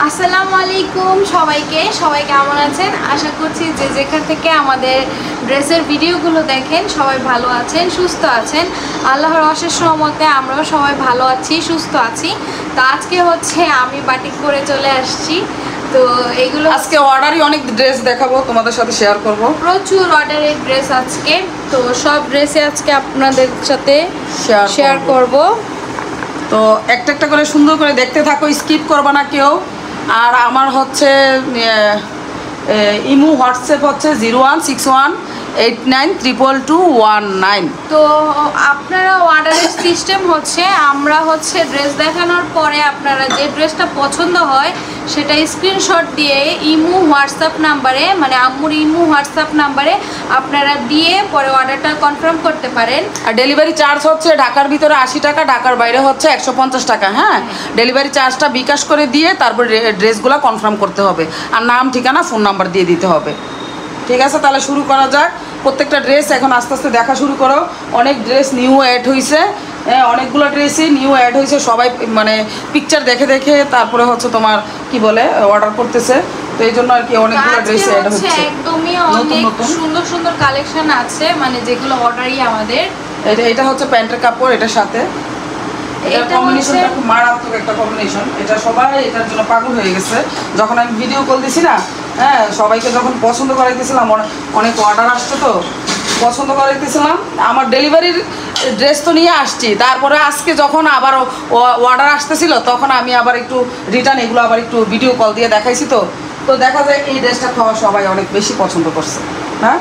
আসসালামু আলাইকুম সবাইকে কেমন আছেন? আশা করছি যে যেখান থেকে আমাদের ড্রেসের ভিডিওগুলো দেখেন সবাই ভালো আছেন, সুস্থ আছেন। আল্লাহর অশেষ রহমতে আমরাও সবাই ভালো আছি, সুস্থ আছি। তো আজকে হচ্ছে আমি বাটিক করে চলে আসছি। তো এগুলো আজকে অর্ডারই অনেক ড্রেস দেখাবো, তোমাদের সাথে শেয়ার করব। প্রচুর অর্ডারের ড্রেস আজকে, তো সব ড্রেসে আজকে আপনাদের সাথে শেয়ার করব। তো একটা একটা করে সুন্দর করে দেখতে থাকো, স্কিপ করবা না কেউ। আর আমার হচ্ছে ইমো হোয়াটসঅ্যাপ হচ্ছে 0161892219। তো আপনারা অর্ডারের সিস্টেম হচ্ছে আমরা হচ্ছে ড্রেস দেখানোর পরে আপনারা যে ড্রেসটা পছন্দ হয় সেটা স্ক্রিনশট দিয়ে ইমো হোয়াটসঅ্যাপ নাম্বারে, মানে আম্মুর ইমো হোয়াটসঅ্যাপ নাম্বারে আপনারা দিয়ে পরে অর্ডারটা কনফার্ম করতে পারেন। আর ডেলিভারি চার্জ হচ্ছে ঢাকার ভিতরে 80 টাকা, ঢাকার বাইরে হচ্ছে 150 টাকা। হ্যাঁ, ডেলিভারি চার্জটা বিকাশ করে দিয়ে তারপর ড্রেসগুলো কনফার্ম করতে হবে, আর নাম, ঠিকানা, ফোন নাম্বার দিয়ে দিতে হবে। ঠিক আছে, তাহলে শুরু করা যাক। প্রত্যেকটা ড্রেস এখন আস্তে আস্তে দেখা শুরু করো। অনেক ড্রেস নিউ অ্যাড হয়েছে, অনেকগুলো ড্রেসই নিউ অ্যাড হয়েছে। সবাই মানে পিকচার দেখে দেখে তারপরে হচ্ছে তোমার কি বলে অর্ডার করতেছে। তো এই জন্য আর কি অনেকগুলো ড্রেস অ্যাড হচ্ছে। একদমই অনেক সুন্দর সুন্দর কালেকশন আছে, মানে যেগুলো অর্ডারই আমাদের। এটা হচ্ছে প্যান্টের কাপড়, এটার সাথে এটার কম্বিনেশনটা খুব মারাত্মক একটা কম্বিনেশন। এটা সবাই এটার জন্য পাগল হয়ে গেছে। যখন আমি ভিডিও কল দিছি না, হ্যাঁ, সবাইকে যখন পছন্দ করাইতেছিলাম, অনেক অর্ডার আসতো, তো পছন্দ করাইতেছিলাম। আমার ডেলিভারির ড্রেস তো নিয়ে আসছি, তারপরে আজকে যখন আবার অর্ডার আসতেছিল তখন আমি আবার একটু রিটার্ন এগুলো আবার একটু ভিডিও কল দিয়ে দেখাইছি। তো দেখা যায় এই ড্রেসটা খাওয়া সবাই অনেক বেশি পছন্দ করছে। হ্যাঁ,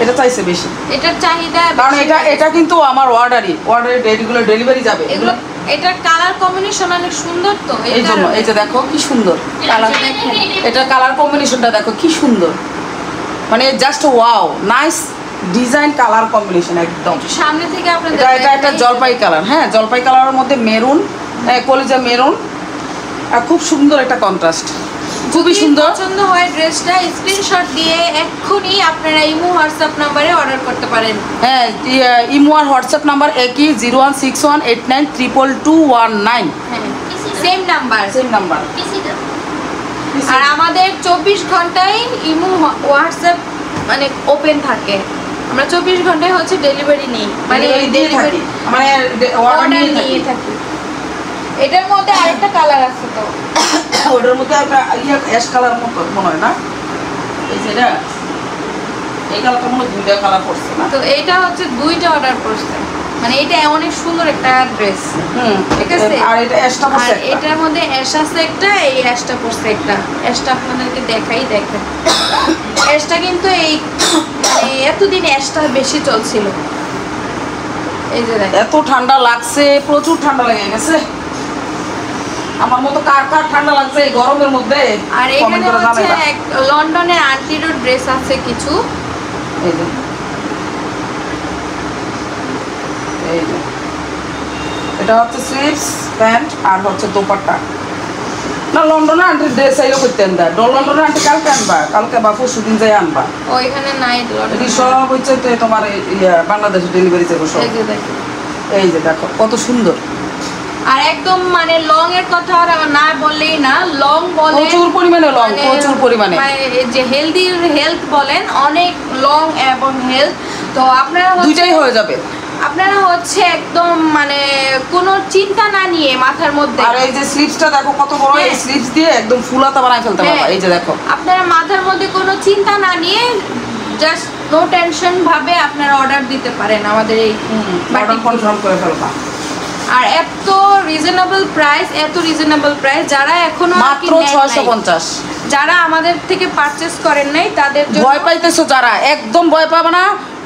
এটা চাইছে বেশি, এটার চাহিদা, কারণ এটা কিন্তু আমার অর্ডারের এগুলো ডেলিভারি যাবে। এগুলো এটার কালার কম্বিনেশন অনেক সুন্দর। তো এই জন্য এই যে দেখো কি সুন্দর কালার, এটার কালার কম্বিনেশনটা দেখো কি সুন্দর, মানে just wow, nice design, colour combination একদম। সামনে থেকে আপনাদের এটা একটা জলপাই কালার। হ্যাঁ, জলপাই কালারের মধ্যে মেরুন, কলিজা মেরুন, আর খুব সুন্দর একটা কন্ট্রাস্ট, খুবই সুন্দর। পছন্দ হয় ড্রেসটা স্ক্রিনশট দিয়ে এক্ষুনি আপনারা ইমো হোয়াটসঅ্যাপ নম্বরে অর্ডার করতে পারেন। হ্যাঁ, ইমো আর হোয়াটসঅ্যাপ নাম্বার একই, 0161893219। হ্যাঁ, সেম নাম্বার। আর আমাদের 24 ঘন্টায় ইমো হোয়াটসঅ্যাপ মানে ওপেন থাকে। আমরা 24 ঘন্টায় হচ্ছে ডেলিভারি নিই, মানে ডেলিভারি মানে অর্ডার নিয়ে থাকি। এটার মধ্যে আরেকটা কালার আছে, তো ওটার মধ্যে একটা অ্যাশ কালার মতো মনে হয় না, এই যে এটা, এই কালারটা মনে হয় দুইটা কালার পড়ছে না। তো এটা হচ্ছে দুইটা অর্ডার করছে, মানে এটা অনেক সুন্দর একটা ড্রেস। ঠিক আছে, আর এটা অ্যাশটা পড়ছে, আর এটার মধ্যে অ্যাশ আছে একটা, এই অ্যাশটা পড়ছে একটা। অ্যাশটা আপনাদেরকে দেখেন, অ্যাশটা কিন্তু এই মানে এতদিন অ্যাশটা বেশি চলছিল। এই যে দেখেন, এত ঠান্ডা লাগছে, প্রচুর ঠান্ডা লেগে গেছে। আমার মতো কার ঠান্ডা লাগছে এই গরমের মধ্যে? আর এখানে হচ্ছে লন্ডনের আন্টিরোড ড্রেস আছে কিছু। এই যে এটা হচ্ছে স্লিভস, প্যান্ট, আর হচ্ছে দোপাট্টা। না, লন্ডনের আন্টির ড্রেস আইলো করতে আনবা। লন্ডনের আন্টি কালকে আনবা, কালকে বা পরশু দিন যাই আনবা। ওইখানে নাই এটি সব হচ্ছে তোমার বাংলাদেশে ডেলিভারি যাবো সব। এই যে দেখো কত সুন্দর। আর একদম মানে লং এর কথা আর না বললেই না, লং বলে প্রচুর পরিমাণে লং, প্রচুর পরিমাণে, যে হেলথ বলেন, অনেক লং এবং হেলথ। তো আপনারা দুইটাই হয়ে যাবে। আপনারা হচ্ছে একদম মানে কোনো চিন্তা না নিয়ে মাথার মধ্যে। আর এই যে স্লিভসটা দেখো কত বড়, এই স্লিভস দিয়ে একদম ফুলাতা বানাই ফেলতে পারবা। এই যে দেখো, আপনারা মাথার মধ্যে কোনো চিন্তা না নিয়ে জাস্ট নো টেনশন ভাবে আপনারা অর্ডার দিতে পারেন আমাদের এই অর্ডার কনফার্ম করে ফেলবা। আর এত রিজনেবল প্রাইস, যারা এখনো মাত্র 650, যারা আমাদের থেকে পারচেজ করেন নাই তাদের জন্য, ভয় পাইতেছো যারা, একদম ভয় পাবে না,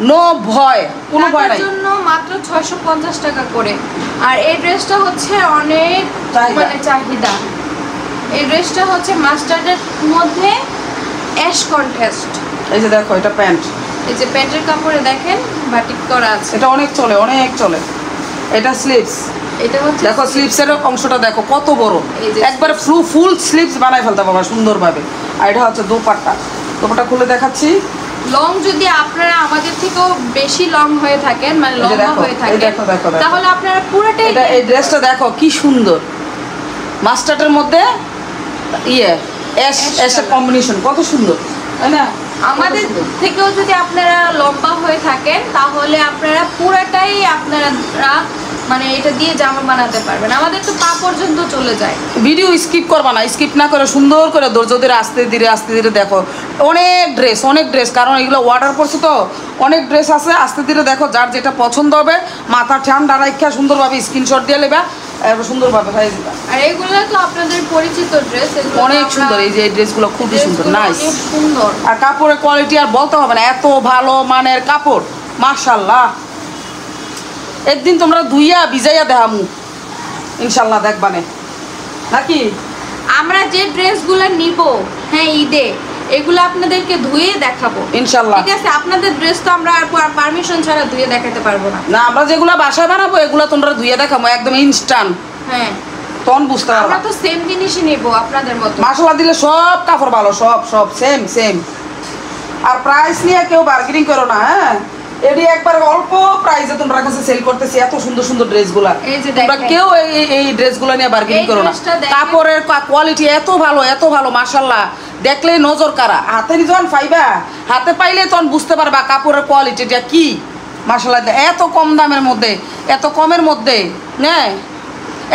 নো ভয়, কোনো ভয় নাই, জন্য মাত্র 650 টাকা করে। আর এই ড্রেসটা হচ্ছে অনেক মানে চাহিদা। এই ড্রেসটা হচ্ছে মাস্টার্ডের মধ্যে অ্যাশ কন্ট্রাস্ট। এই যে দেখো, এটা প্যান্ট, এই যে প্যান্টের কাপড়ে দেখেন বাটিক করা আছে, এটা অনেক চলে, অনেক চলে। এটা স্লিভস, এটা হচ্ছে দেখো স্লিভসের অংশটা দেখো কত বড়, একবার ফুল স্লিভস বানাই ফেলতে পারবা সুন্দরভাবে। আর এটা হচ্ছে দোপাট্টা, দোপাট্টা খুলে দেখাচ্ছি। লং যদি আপনারা আমাদের থেকেও বেশি লং হয়ে থাকেন, মানে লম্বা হয়ে থাকেন, তাহলে আপনারা পুরোটাই এই ড্রেসটা দেখো কি সুন্দর, মাস্টার্ডের মধ্যে ইয়ে অ্যাশের কম্বিনেশন কত সুন্দর, তাই না? আমাদের থেকেও যদি আপনারা লম্বা হয়ে থাকেন তাহলে আপনারা পুরাটাই আপনারা মানে এটা দিয়ে জামা বানাতে পারবেন। আমাদের তো পা পর্যন্ত চলে যায়। ভিডিও স্কিপ করবা না, স্কিপ না করে সুন্দর করে ধৈর্য ধরে আস্তে ধীরে দেখো। অনেক ড্রেস, কারণ এগুলো অর্ডার করছে তো অনেক ড্রেস আছে। আস্তে ধীরে দেখো, যার যেটা পছন্দ হবে মাথা ঠান্ডা রাখা সুন্দরভাবে স্ক্রিনশট দিয়ে নেবা, সুন্দরভাবে হয়ে যাবে। আর এগুলো তো আপনাদের পরিচিত ড্রেস, অনেক সুন্দর। এই যে এই ড্রেসগুলো খুবই সুন্দর, নাইস সুন্দর। আর কাপড়ের কোয়ালিটি আর বলতে হবে না, এত ভালো মানের কাপড় মাশাআল্লাহ। একদিন তোমরা ধুইয়া ভিজাইয়া দেখামু ইনশাল্লাহ, দেখবানে নাকি? আমরা যে ড্রেসগুলো নিব হ্যাঁ ঈদে, এগুলো আপনাদেরকে ধুয়ে দেখাবো ইনশাল্লাহ, ঠিক আছে? আপনাদের ড্রেস তো আমরা আর পারমিশন ছাড়া ধুয়ে দেখাতে পারবো না। না, আমরা যেগুলো বাসায় বানাবো এগুলো তোমরা ধুইয়া দেখাবো একদম ইনস্ট্যান্ট। হ্যাঁ, তখন বুঝতে পারবা। আমরা তো সেম জিনিসই নিব আপনাদের মতো। মশলা দিলে সব কাপড় ভালো, সব সেম। আর প্রাইস নিয়ে কেউ বার্গেনিং করো না, হ্যাঁ? এডি একবার অল্প প্রাইসে তোমরা কাছে সেল করতেছি এত সুন্দর ড্রেসগুলা। তোমরা কেউ এই ড্রেসগুলো নিয়ে বার্গেনিং করো না। কাপড়ের কোয়ালিটি এত ভালো মাশাআল্লাহ, দেখলে নজর কারা। হাতে যখন পাইবা, হাতে পাইলে তখন বুঝতে পারবা কাপড়ের কোয়ালিটিটা কি মাশাআল্লাহ। এত কম দামের মধ্যে, এত কমের মধ্যে, হ্যাঁ,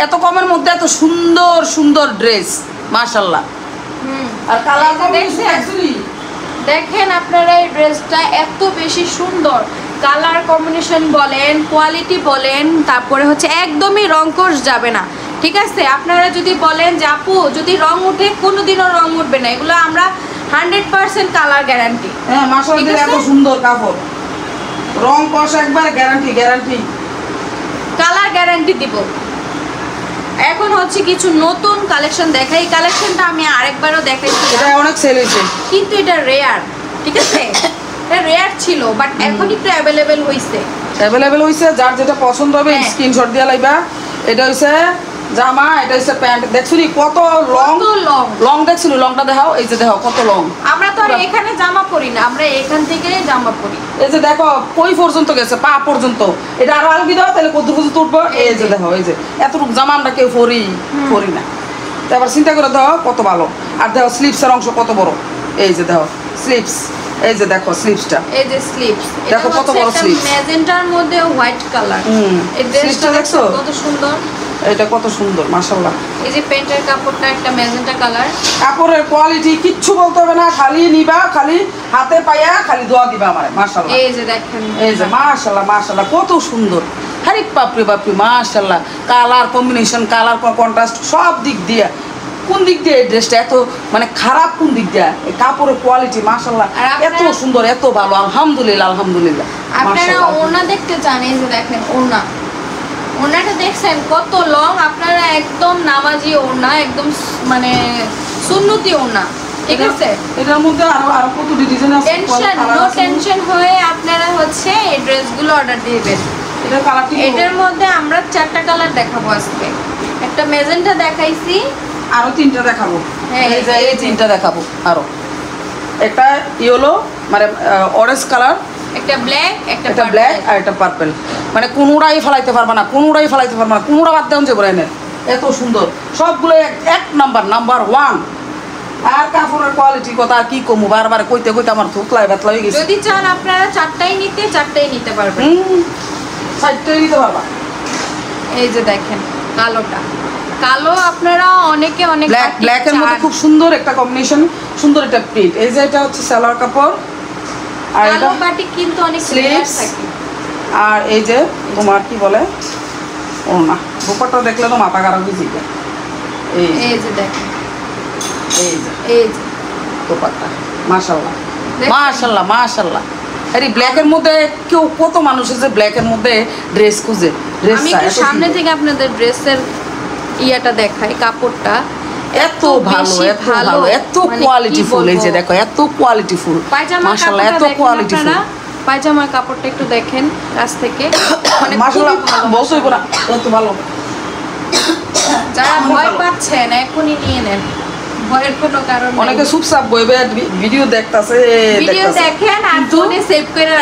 এত কমের মধ্যে এত সুন্দর ড্রেস মাশাআল্লাহ। আর কালার দেখেন আপনারা, এই ড্রেসটা এত বেশি সুন্দর, কালার কম্বিনেশন বলেন, কোয়ালিটি বলেন, তারপরে হচ্ছে একদমই রং কোর্স যাবে না, ঠিক আছে? আপনারা যদি বলেন যে আপু যদি রং উঠে, কোনোদিনও রং উঠবে না। এগুলো আমরা 100% কালার গ্যারান্টি। হ্যাঁ মাশাআল্লাহ, এত সুন্দর কাপড়, রং কষ একবার গ্যারান্টি কালার গ্যারান্টি দিব। এখন হচ্ছে কিছু নতুন কালেকশন দেখাই। এই কালেকশনটা আমি আরেকবারও দেখাইছি, এটা অনেক সেল হয়েছে, কিন্তু এটা রেয়ার, ঠিক আছে? এটা রেয়ার ছিল, বাট এখন একটু অ্যাভেলেবেল হইছে। যার যেটা পছন্দ হবে স্ক্রিনশট দিয়ে লাইবা। এটা হইছে জামা, এটা হইছে প্যান্ট। দেখছুনি কত লং দেখছুনি? লংটা দেখাও, এই যে দেখো কত লং। আমরা তো আর এখানে জামা পরি না, আমরা এখান থেকে জামা পরি। এই যে দেখো কই পর্যন্ত গেছে, পা পর্যন্ত। এটা আরো আলগি দাও, তাহলে কত পর্যন্ত উঠবো। এই যে দেখো, এই যে এতটুকু জামা আমরা কেউ পরি না। তারপর চিন্তা করে দেখো কত ভালো। আর দেখো স্লিপসের অংশ কত বড়, এই যে দেখো স্লিপস, এই যে দেখো স্লিপসটা, এই যে স্লিপস, দেখো কত বড় স্লিপস, ম্যাজেন্টার মধ্যে হোয়াইট কালার। এই ড্রেসটা দেখছো কত সুন্দর, এটা কত সুন্দর মাশাআল্লাহ। এই যে প্যান্টের কাপড়টা একটা ম্যাজেন্টা কালার। কাপড়ের কোয়ালিটি কিচ্ছু বলতে হবে না, খালি নিবা, খালি হাতে পাইয়া খালি দোয়া দিবা আমারে মাশাআল্লাহ। এই যে দেখেন, এই যে মাশাআল্লাহ কত সুন্দর। আরে বাপরে মাশাআল্লাহ, কালার কম্বিনেশন, কালার কন্ট্রাস্ট সব দিক দিয়ে। কোন দিক দিয়ে এই ড্রেসটা এত মানে খারাপ, কোন দিক দিয়ে? এই কাপড়ের কোয়ালিটি মাশাআল্লাহ এত সুন্দর, এত ভালো, আলহামদুলিল্লাহ। আপনারা ওড়না দেখতে চান? এই যে দেখেন ওড়নাটা দেখছেন কত লং? আপনারা একদম নামাজি ওড়না, একদম মানে সুন্নতি ওড়না, ঠিক আছে? এটার মধ্যে আরো কত ডিজাইন আছে। টেনশন হয়ে আপনারা হচ্ছে এই ড্রেসগুলো অর্ডার দিবেন। এটার মধ্যে আমরা 4টা কালার দেখাবো আজকে। একটা ম্যাজেন্টা দেখাইছি, আরো 3টা দেখাবো। এই যে এই 3টা দেখাবো আরো। একটা ইয়েলো মানে অরেঞ্জ কালার, একটা ব্ল্যাক আর একটা পার্পল। মানে কোনোটাই ফেলাইতে পারবা না, কোনোটা বাদ দেন যে ব্র্যান্ডের। এত সুন্দর সবগুলো, এক নাম্বার 1। আর কাপড়ের কোয়ালিটি কথা কি কমু, বারবার কইতে আমার থুকলাই ব্যথা হয়ে গেছে। যদি চান আপনারা 4টাই নিতে পারবেন, 4টাই নিতে পারবা। এই যে দেখেন কালো আপনারা অনেকে অনেক ব্ল্যাকের মধ্যে খুব সুন্দর একটা কম্বিনেশন, সুন্দর একটা প্রিন্ট। এই যে এটা হচ্ছে সালোয়ার কাপড়, আর এটা বাটিক কিন্তু অনেক স্লিভস, আর এই যে তোমার কি বলে ওড়না। দুপাট্টা দেখলে তো মাথা খারাপ হয়ে যাবে। এই যে দেখেন, এই যে দুপাট্টা মাশাআল্লাহ। আরে ব্ল্যাকের মধ্যে কেউ কত মানুষ আছে ব্ল্যাকের মধ্যে ড্রেস খুঁজে। আমি একটু সামনে থেকে আপনাদের ড্রেসের ইয়াটা দেখাই, কাপড়টা এত ভালো, এত কোয়ালিটিফুল। এই যে দেখো এত কোয়ালিটিফুল মাশাআল্লাহ, এত কোয়ালিটিফুল। পায়জামার কাপড়টা একটু দেখেন কাছ থেকে, মাশাআল্লাহ বলছই না এত ভালো। যারা ভয় পাচ্ছেন এখনই নিয়ে নেন, ভয়ের কোনো কারণ নেই। অনেকে চুপচাপ বইবে ভিডিও দেখতাছে, দেখেন আর ফোনে সেভ করে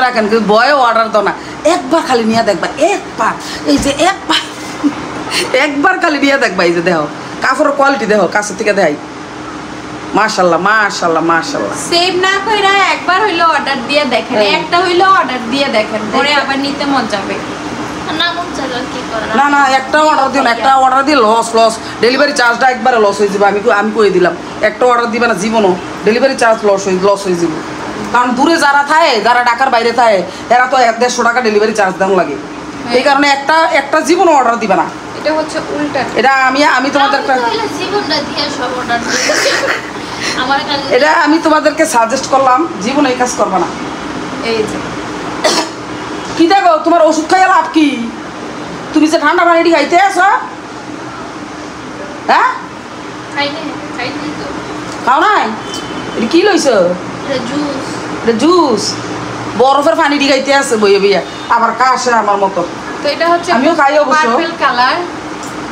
রাখেন, কিন্তু ভয়ে অর্ডার দাও না। একবার খালি নিয়ে দেখবা, এই যে একবার খালি নিয়ে দেখবা। এই যে দেখো কাপড়ের কোয়ালিটি দেখো কাছে থেকে দেখাই, মাশাআল্লাহ মাশাআল্লাহ মাশাআল্লাহ। সেভ না কইরা একবার হইলো অর্ডার দিয়ে দেখেন, একটা হইলো অর্ডার দিয়ে দেখেন, পরে আবার নিতে মন যাবে। না না একটা অর্ডার দিও না, একটা অর্ডার দিয়ে লস ডেলিভারি চার্জটা একবারে লস হয়ে যাবে। আমি কয়ে দিলাম একটা অর্ডার দিবে না জীবনও ডেলিভারি চার্জ লস হয়ে যাবে। কারণ দূরে যারা থাকে, যারা ঢাকার বাইরে থাকে, এরা তো 150 টাকা ডেলিভারি চার্জ দেওয়া লাগে। এই কারণে একটা জীবনও অর্ডার দিবে না। এটা হচ্ছে উল্টা। এটা আমি তোমাদের একটা এটা আমি তোমাদেরকে সাজেস্ট করলাম, জীবনে এই কাজ করবে না। এই যে কি দেখো তোমার ওষুধ খাইয়া লাভ কি? তুমি যে ঠান্ডা পানি খাইতে আসো, হ্যাঁ খাও নাই? এটা কি লইছ? এটা জুস, বরফের পানি দি খাইতে আছে বইয়ে বইয়া, আবার কাশে আমার মতো। তো এটা হচ্ছে আমিও খাই অবশ্য, পার্পল কালার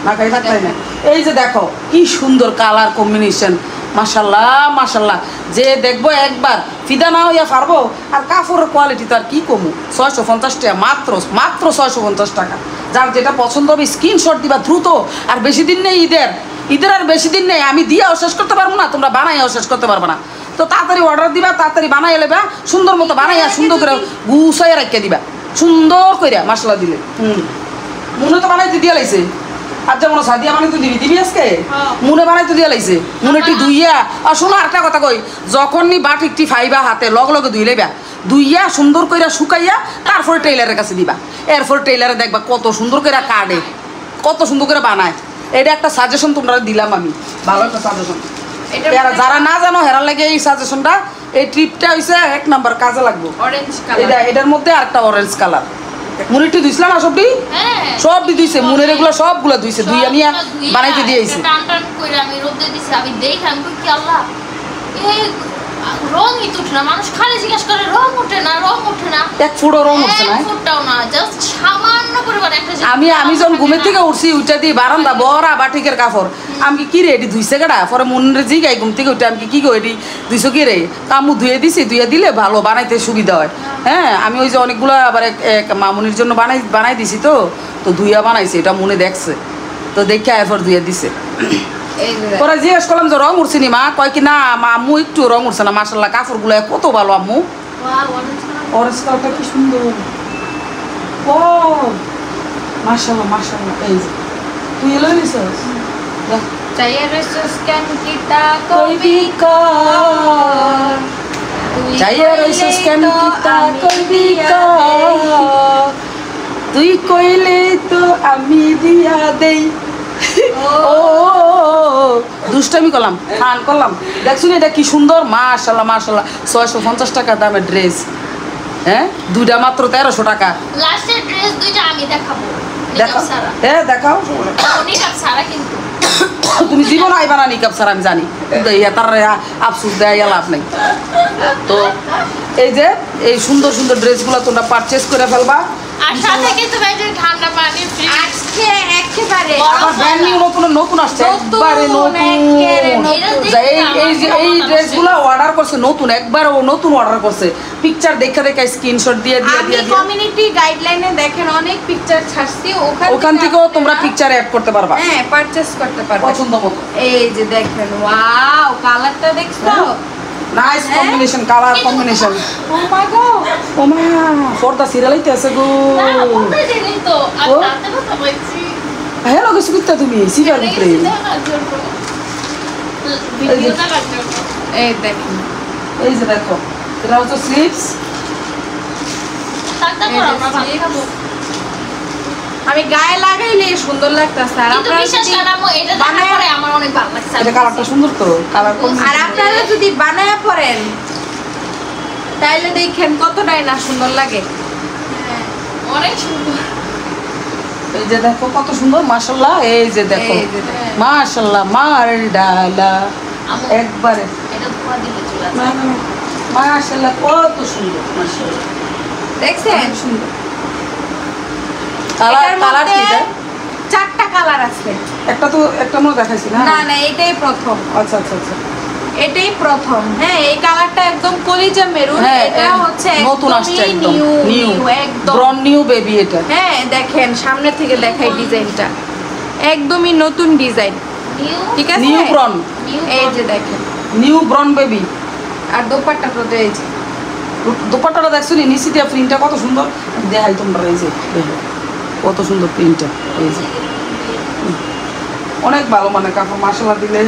না খাই থাকতাই না। এই যে দেখো কি সুন্দর কালার কম্বিনেশন, মাশাআল্লাহ মাশাআল্লাহ। যে দেখবো একবার ফিদা না হইয়া পারবো। আর কাপড়ের কোয়ালিটি তো আর কি কমু, 650 টাকা মাত্র 650 টাকা। যার যেটা পছন্দ হবে স্ক্রিনশট দিবা দ্রুত। আর বেশি দিন নেই ঈদের আর বেশি দিন নেই। আমি দিয়েও শেষ করতে পারবো না, তোমরা বানাইও শেষ করতে পারবো না। তো তাড়াতাড়ি অর্ডার দিবা, তাড়াতাড়ি বানাই এলেবা, সুন্দর মতো বানাইয়া সুন্দর করে গুছাইয়া রাখিয়া দিবা, সুন্দর করে মশলা দিলে। মনে তো বানাইতে দিয়া লাইছে, আর যেমন সাদিয়া বানাইতে দিবি আজকে মনে বানাইতে দিয়া লাইছে। মনেটি ধুইয়া, আর শোনো একটা কথা কই, যখনই বাটিকটি ফাইবা হাতে লগে ধুই লইবা, ধুইয়া সুন্দর করে শুকাইয়া তারপরে টেইলারের কাছে দিবা। এরপর টেইলারে দেখবা কত সুন্দর করে কাটে, কত সুন্দর করে বানায়। এটা একটা সাজেশন তোমরা দিলাম আমি, ভালো একটা সাজেশন। যারা না জানো হেরার লাগে এই সাজেশনটা, এই ট্রিপটা হইছে 1 নাম্বার কাজে লাগবে। অরেঞ্জ কালার, এটার মধ্যে আরেকটা অরেঞ্জ কালার। মুনিরটি ধুইছিলাম না সবটি, সবটি ধুইছে, মুনের এগুলো সবগুলো ধুইছে, ধুইয়া নিয়ে বানাইতে দিয়েছে। আমি রোদে দিছি, আমি দেখাম কি আল্লাহ এই রঙই তো উঠে না। মানুষ খালি জিজ্ঞেস করে রং ওঠে না, এক ফুটও রং উঠছে না, এক ফুটটাও না, জাস্ট সামান্য পরিমাণ একটা। আমি যখন ঘুমের থেকে উঠছি উঠা দিয়ে বারান্দা বড়া বাটিকের কাপড়, আমি কি রে এটি ধুইছে কেডা? পরে মনের জিগাই ঘুম থেকে উঠে, আমি কি গো এটি ধুইছো কি রে? কামু ধুয়ে দিছি, ধুয়ে দিলে ভালো বানাইতে সুবিধা হয়। হ্যাঁ আমি ওই যে অনেকগুলো আবার এক মামুনির জন্য বানাই দিছি, তো ধুইয়া বানাইছে, এটা মনে দেখছে, তো দেখে এরপর ধুয়ে দিছে। পরে জিজ্ঞেস করলাম যে রং উঠছে নি মা? কয় কি না আম্মু একটু রং উঠছে না, মাশাআল্লাহ কাপড়গুলো কত ভালো আম্মু। অরেঞ্জ কালারটা কি সুন্দর, ও মাশাআল্লাহ মাশাআল্লাহ। এই যে তুই এলো নিছস, চাইয়া রইছস কেন কিতা কইবি কর, চাইয়া রইছস কেন কিতা কইবি কর, তুই কইলে তো আমি দিয়া দেই। ও দুষ্টামি করলাম, ফান করলাম। দেখছো এটা কি সুন্দর, মাশাআল্লাহ মাশাআল্লাহ। 650 টাকা দামের ড্রেস, হ্যাঁ দুইটা মাত্র 1300 টাকা। লাস্টের ড্রেস দুইটা আমি দেখাবো, দেখাও, হ্যাঁ দেখাও। নিকাব ছাড়া কিন্তু তুমি জীবন আইবা না নিকাব ছাড়া, আমি জানি। তার আফসোস দেয় লাভ নেই। তো এই যে এই সুন্দর সুন্দর ড্রেসগুলো তোমরা পারচেস করে ফেলবা। আর সাথে কিন্তু যে ঠান্ডা পানি ফ্রি আজকে একেবারে আবার ব্র্যান্ড নিউ নতুন আসছে, একবারে নতুন। এই ড্রেসগুলো অর্ডার করছে নতুন, একবার ও নতুন অর্ডার করছে। পিকচার দেখে স্ক্রিনশট দিয়ে কমিউনিটি গাইডলাইনে দেখেন অনেক পিকচার ছাড়ছি, ওখান থেকেও তোমরা পিকচার অ্যাড করতে পারবা, হ্যাঁ পারচেজ করতে পারবা পছন্দ মতো। এই যে দেখেন, ওয়াও কালারটা দেখছো, নাইস কম্বিনেশন, কালার কম্বিনেশন। ও মা গো, ও মা পর্দা সিরিয়ালইতে আছে গো। না বলতে দিনি তো আমি রাতে কথা বলছি। হ্যালো কিছু করতে তুমি সিরিয়াল ভিতরে ভিডিওটা লাগবে। এই দেখেন, এই যে দেখো এটা হচ্ছে স্লিপস। টাকা করে আমরা ভাত খাবো। আমি গায়ে লাগাইলে সুন্দর লাগতাছে। আর কিন্তু আপনারা বিশেষ করে আমু এটা দেখার পরে আমার অনেক ভালো লাগছে। এটা কালারটা সুন্দর তো, কালার আর আপনারা যদি বানায়া পরেন তাইলে দেখেন কতটাই না সুন্দর লাগে, অনেক সুন্দর। এই যে দেখো কত সুন্দর, মাশাআল্লাহ। এই যে দেখো মাশাআল্লাহ, মার ডালা একবারে এটা ধোয়া দিলে চলে আসে। না না মাশাআল্লাহ কত সুন্দর, মাশাআল্লাহ দেখছেন সুন্দর। কালার কি এটা? 4টা কালার আছে। একটা মনে দেখাইছি না? না না এটাই প্রথম, আচ্ছা আচ্ছা আচ্ছা এটাই প্রথম। হ্যাঁ এই কালারটা একদম কলিজা মেরুন, এটা হচ্ছে নতুন আসছে একদম নিউ, একদম ব্রন নিউ বেবি এটা। হ্যাঁ দেখেন সামনে থেকে দেখাই ডিজাইনটা, একদমই নতুন ডিজাইন। ঠিক আছে নিউ ব্রন, এই যে দেখেন নিউ ব্রন বেবি। আর দোপাট্টাটা তো এই যে দোপাট্টাটা দেখছো নি, নিচে দিয়া প্রিন্টটা কত সুন্দর, দেখাই তোমরা। এই যে দেখো কত সুন্দর প্রিন্টটা, এই যে অনেক ভালো মানে কাপড় মাশাআল্লাহ দিলে।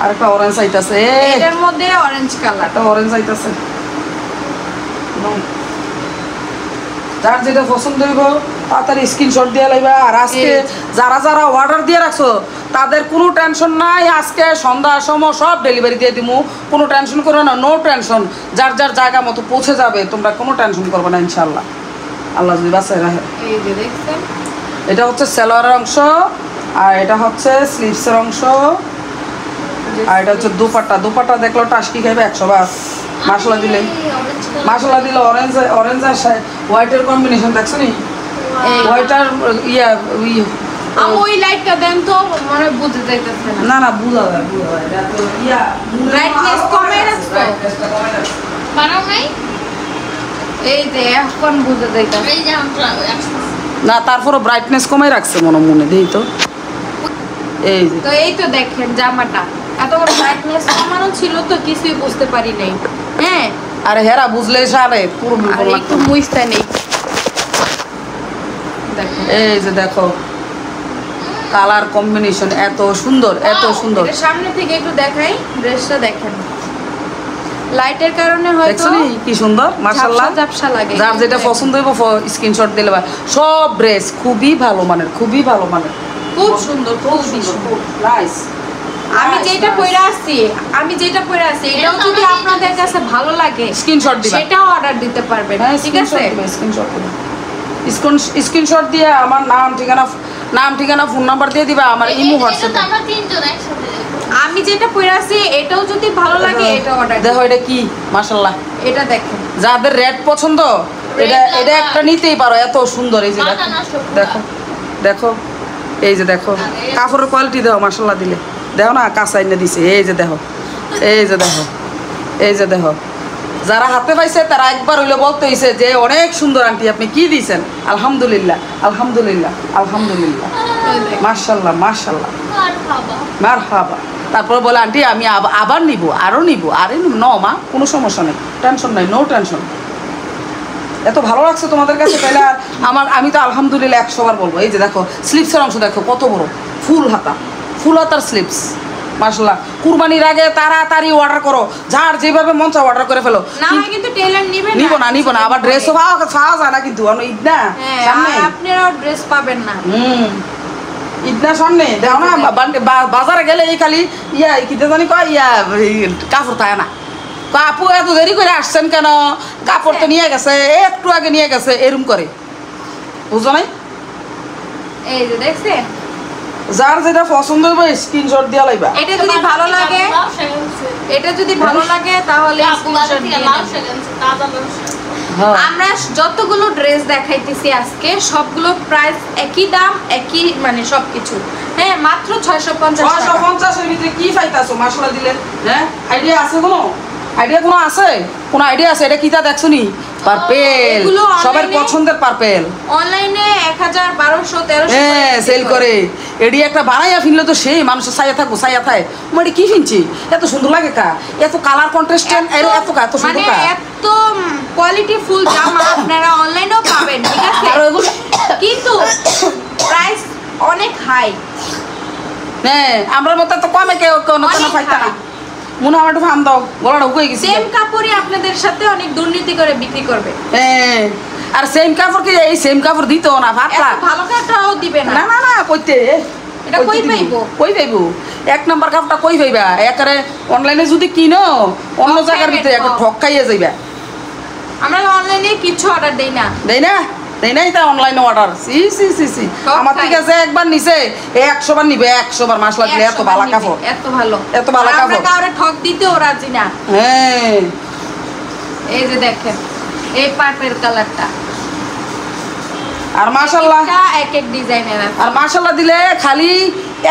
আর একটা অরেঞ্জ আইতাছে, এটার মধ্যে অরেঞ্জ কালার, একটা অরেঞ্জ আইতাছে। যার যেটা পছন্দ হইব তাড়াতাড়ি স্ক্রিনশট দিয়ে লাইবা। আর আজকে যারা যারা অর্ডার দিয়ে রাখছো তাদের কোনো টেনশন নাই, আজকে সন্ধ্যার সময় সব ডেলিভারি দিয়ে দিমু, কোনো টেনশন করো না, নো টেনশন। যার যার জায়গা মতো পৌঁছে যাবে, তোমরা কোনো টেনশন করবে না ইনশাল্লাহ, আল্লাহ যদি বাঁচায় রাখে। এই যে দেখছেন এটা হচ্ছে সেলোয়ারের অংশ, আর এটা হচ্ছে স্লিভসের অংশ, আর এটা হচ্ছে দুপাট্টা। দুপাট্টা দেখলো টাস্কি খাইবে 100 বার। মাশাআল্লাহ দিলে, মাশাআল্লাহ দিলে অরেঞ্জ অরেঞ্জ আর হোয়াইটের কম্বিনেশন দেখছো নি, হোয়াইট আর ইয়া ওই লাইটটা দেন তো, মনে বুঝতে যাইতেছে না। না না বুঝা যায়, বুঝা যায়। এটা তো ইয়া ব্রাইটনেস কমে রাখছো, ব্রাইটনেসটা কমে রাখছো। বানাও নাই? এই যে এখন বুঝতে যাইতেছে। এই যে আমরা না তারপরে ব্রাইটনেস কমে রাখছে মনে মনে দেই তো। এই যে তো এই তো দেখেন জামাটা এত বড় ব্রাইটনেস কমানো ছিল তো কিছুই বুঝতে পারি নাই। হ্যাঁ আরে হেরা বুঝলে সারে পুরো আর একটু মুইস্তা নেই, দেখেন এই যে দেখো কালার কম্বিনেশন এত সুন্দর, এত সুন্দর। এটা সামনে থেকে একটু দেখাই, ড্রেসটা দেখেন লাইটের কারণে হয়তো দেখছো নি কি সুন্দর মাশাআল্লাহ। ঝাপসা ঝাপসা লাগে। যার যেটা পছন্দ হইব স্ক্রিনশট দিলে বা। সব ড্রেস খুবই ভালো মানের, খুবই ভালো মানের, খুব সুন্দর, খুব সুন্দর। নাইস। আমি যেটা পরে আসছি, এটাও যদি আপনাদের কাছে ভালো লাগে স্ক্রিনশট দিবা, সেটাও অর্ডার দিতে পারবেন, ঠিক আছে? স্ক্রিনশট দিবা, স্ক্রিনশট দিয়ে আমার নাম ঠিকানা ফোন নাম্বার দিয়ে দিবা, আমার ইমো হোয়াটসঅ্যাপে। আমরা তিনজন একসাথে আমি যেটা পরে আসছি এটাও যদি ভালো লাগে এটা অর্ডার দেখো এটা কি মাশাআল্লাহ। এটা দেখেন যাদের রেড পছন্দ এটা একটা নিতেই পারো, এত সুন্দর। এই যে দেখো দেখো দেখো, এই যে দেখো কাপড়ের কোয়ালিটি দেখো মাশাআল্লাহ দিলে, দেখো না কাঁচা এনে দিছে। এই যে দেখো, এই যে দেখো, এই যে দেখো, যারা হাতে পাইছে তারা একবার হইলে বলতে হইছে যে অনেক সুন্দর আন্টি, আপনি কি দিয়েছেন। আলহামদুলিল্লাহ, আলহামদুলিল্লাহ, আলহামদুলিল্লাহ, মাশাআল্লাহ, মাশাআল্লাহ, মারহাবা। তারপর বলে আন্টি আমি আবার নিব, আরও নিব, আরে ন মা কোনো সমস্যা নেই, টেনশন নাই, নো টেনশন। এত ভালো লাগছে তোমাদের কাছে তাহলে আমি তো আলহামদুলিল্লাহ 100 বার বলবো। এই যে দেখো স্লিপসের অংশ দেখো কত বড়, ফুল হাতার স্লিপস মাশাআল্লাহ। কুরবানির আগে তাড়াতাড়ি অর্ডার করো, যার যেভাবে মন চায় অর্ডার করে ফেলো। না হয় কিন্তু টেইলার নিব না আবার ড্রেসও পাওয়া যায় না কিন্তু ঈদ না সামনে, আপনারাও ড্রেস পাবেন না। ঈদ না সামনে, দেখো না বাজারে গেলে এই খালি কিতে জানি কয় কাপড় থাকে না। আপু এত দেরি করে আসছেন কেন, কাপড় তো নিয়ে গেছে, একটু আগে নিয়ে গেছে, এরম করে, বুঝো নাই? এই যে দেখছেন, যার যেটা পছন্দ হবে স্ক্রিনশট দিয়ে লাইবা। এটা যদি ভালো লাগে তাহলে স্ক্রিনশট দিয়ে নেবেন। আমরা যতগুলো ড্রেস দেখাইতেছি আজকে সবগুলো প্রাইস একই দাম, একই মানে সবকিছু। হ্যাঁ মাত্র 650 টাকা। 650 এর ভিতরে কি পাইতাছো মাশাআল্লাহ দিলে? হ্যাঁ আইডিয়া আছে কোনো? কোনো আইডিয়া আছে? এটা কিটা দেখছো নি? পার্পেল, সবার পছন্দের পার্পেল। অনলাইনে 1000 1200 1300 হ্যাঁ সেল করে। এডি একটা বানাইয়া ফিনলে তো সেই মানুষের ছায়া থাকে মানে কি ফিনছি এত সুন্দর লাগে কা, এত কালার কন্ট্রাস্টেন্ট, এত সুন্দর কা, এত কোয়ালিটি ফুল জামা আপনারা অনলাইনেও পাবেন, ঠিক আছে? কিন্তু প্রাইস অনেক হাই। হ্যাঁ আমরা মতো তো কমে কেউ পাইতা না। মনে আমার একটু ফান দাও, গলাটা হুকে গেছে। সেম কাপড়ই আপনাদের সাথে অনেক দুর্নীতি করে বিক্রি করবে। হ্যাঁ আর সেম কাপড় কি এই সেম কাপড় দিত না, ফাটলা ভালো কাপড়ও দিবে না। না কইতে এটা কই পাইবো? এক নাম্বার কাপড়টা কই পাইবা? একারে অনলাইনে যদি কিনো অন্য জায়গার ভিতরে একটা ঠক খাইয়ে যাইবা। আমরা অনলাইনে কিছু অর্ডার দেই না। দেই নাই তা অনলাইনে অর্ডার। সি আমার থেকে আছে একবার নিছে 100 বার নিবে, 100 বার মাশাআল্লাহ দিলে এত ভালো কাপড়, এত ভালো কাপড়। আমরা কাউরে ঠক দিতেও রাজি না। হ্যাঁ এই যে দেখেন এই পার্পল কালারটা, আর মাশাআল্লাহ এক এক ডিজাইনের আছে। আর মাশাআল্লাহ দিলে খালি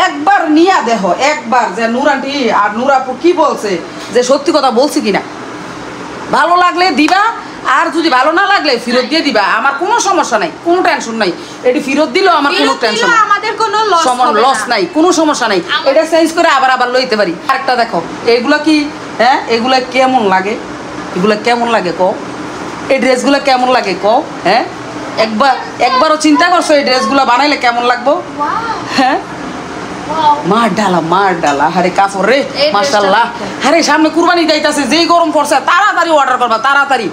একবার নিয়া দেখো, একবার যে নূর আন্টি আর নূর আপু কি বলছে, যে সত্যি কথা বলছি কিনা। ভালো লাগলে দিবা, আর যদি ভালো না লাগলে ফেরত দিয়ে দিবা, আমার কোনো সমস্যা নাই, কোনো টেনশন নাই। এটি ফেরত দিলেও আমার কোনো টেনশন নাই, আমাদের কোনো লস নাই, কোনো সমস্যা নাই। এটা চেঞ্জ করে আবার লইতে পারি। আরেকটা দেখো, এগুলো কি, হ্যাঁ এগুলো কেমন লাগে, এগুলো কেমন লাগে কও, এই ড্রেসগুলো কেমন লাগে কও, হ্যাঁ একবারও চিন্তা করছো এই ড্রেসগুলো বানাইলে কেমন লাগবো? হ্যাঁ মার ডালা আরে কাপড় রে মাশাআল্লাহ। আরে সামনে কুরবানি যাইতাছে, যেই গরম পড়ছে তাড়াতাড়ি অর্ডার করবা, তাড়াতাড়ি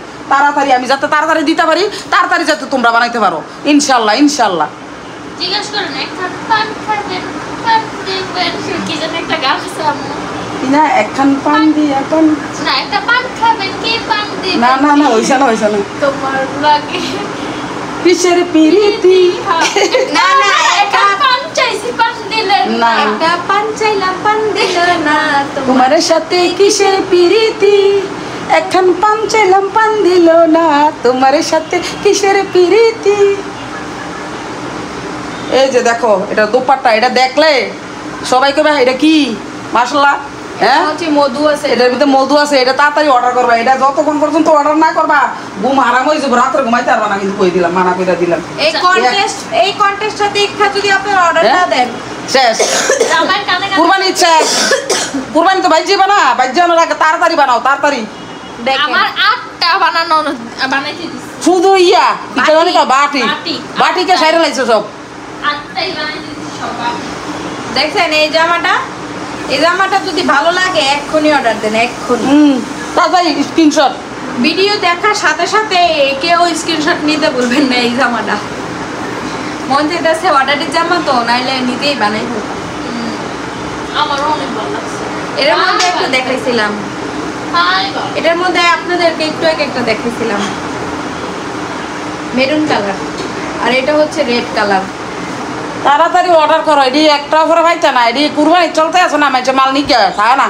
আমি যাতে তাড়াতাড়ি দিতে পারি, তাড়াতাড়ি যাতে তোমরা বানাইতে পারো ইনশাআল্লাহ। জিজ্ঞেস করেন একটা পান খাবেন, পান দিবেন, কি যেন একটা গান আছে আম্মু না, একখান পান দিয়া পান না, একটা পান খাবেন, কি পান দিবেন? না হইছে না তোমার লাগে কিসের পিরিতি। না একটা পান চাইছি, পান দিলেন না, একটা পান চাইলাম পান দিল না, তোমার সাথে কিসের পিরিতি, একখান পান চাইলাম পান দিল না, তোমার সাথে কিসের পিরিতি। এই যে দেখো এটা দোপাট্টা, এটা দেখলে সবাই কবে এটা কি মাশাআল্লাহ। হ্যাঁ হচ্ছে মধু আছে, এটার ভিতরে মধু আছে, এটা তাড়াতাড়ি অর্ডার করবা। এটা যতক্ষণ পর্যন্ত অর্ডার না করবা ঘুম হারাম হয়ে যাবে, রাত্রে ঘুমাইতে পারবা না, কিন্তু কই দিলাম, মানা করে দিলাম। এই কন্টেস্টটা দেখা যদি আপনি অর্ডার না দেন শেষ, আমার কানে কানে কুরবানি শেষ। কুরবানি তো বাইজে বানা, বাইজে বানার আগে তাড়াতাড়ি বানাও, তাড়াতাড়ি। দেখেন আমার 8টা বানাইতে দিছি, শুধু ইয়া এটা মানে বাটি বাটি। বাটিকে সাইরে লাইছো সব। 8টাই বানাইতে দিছি সবাই। দেখছেন এই জামাটা যদি ভালো লাগে এক্ষুনি অর্ডার দেন, এক্ষুনি। তাড়াতাড়ি স্ক্রিনশট। ভিডিও দেখার সাথে সাথে কেউ স্ক্রিনশট নিতে বলবেন না। এই জামাটা মন চাইতেছে অর্ডারের জামা তো, নাইলে নিজেই বানাই ফেলতাম। আমারও অনেক ভালো লাগছে। এর মধ্যে একটু দেখাইছিলাম, হাই বাবা, এটার মধ্যে আপনাদেরকে একটু একটা দেখাইছিলাম মেরুন কালার, আর এটা হচ্ছে রেড কালার। তাড়াতাড়ি অর্ডার করো, এটি একটা করে পাইতা না, এটি কুরবানি চলতে আছে না, মাইছে মাল নিকে খায় না,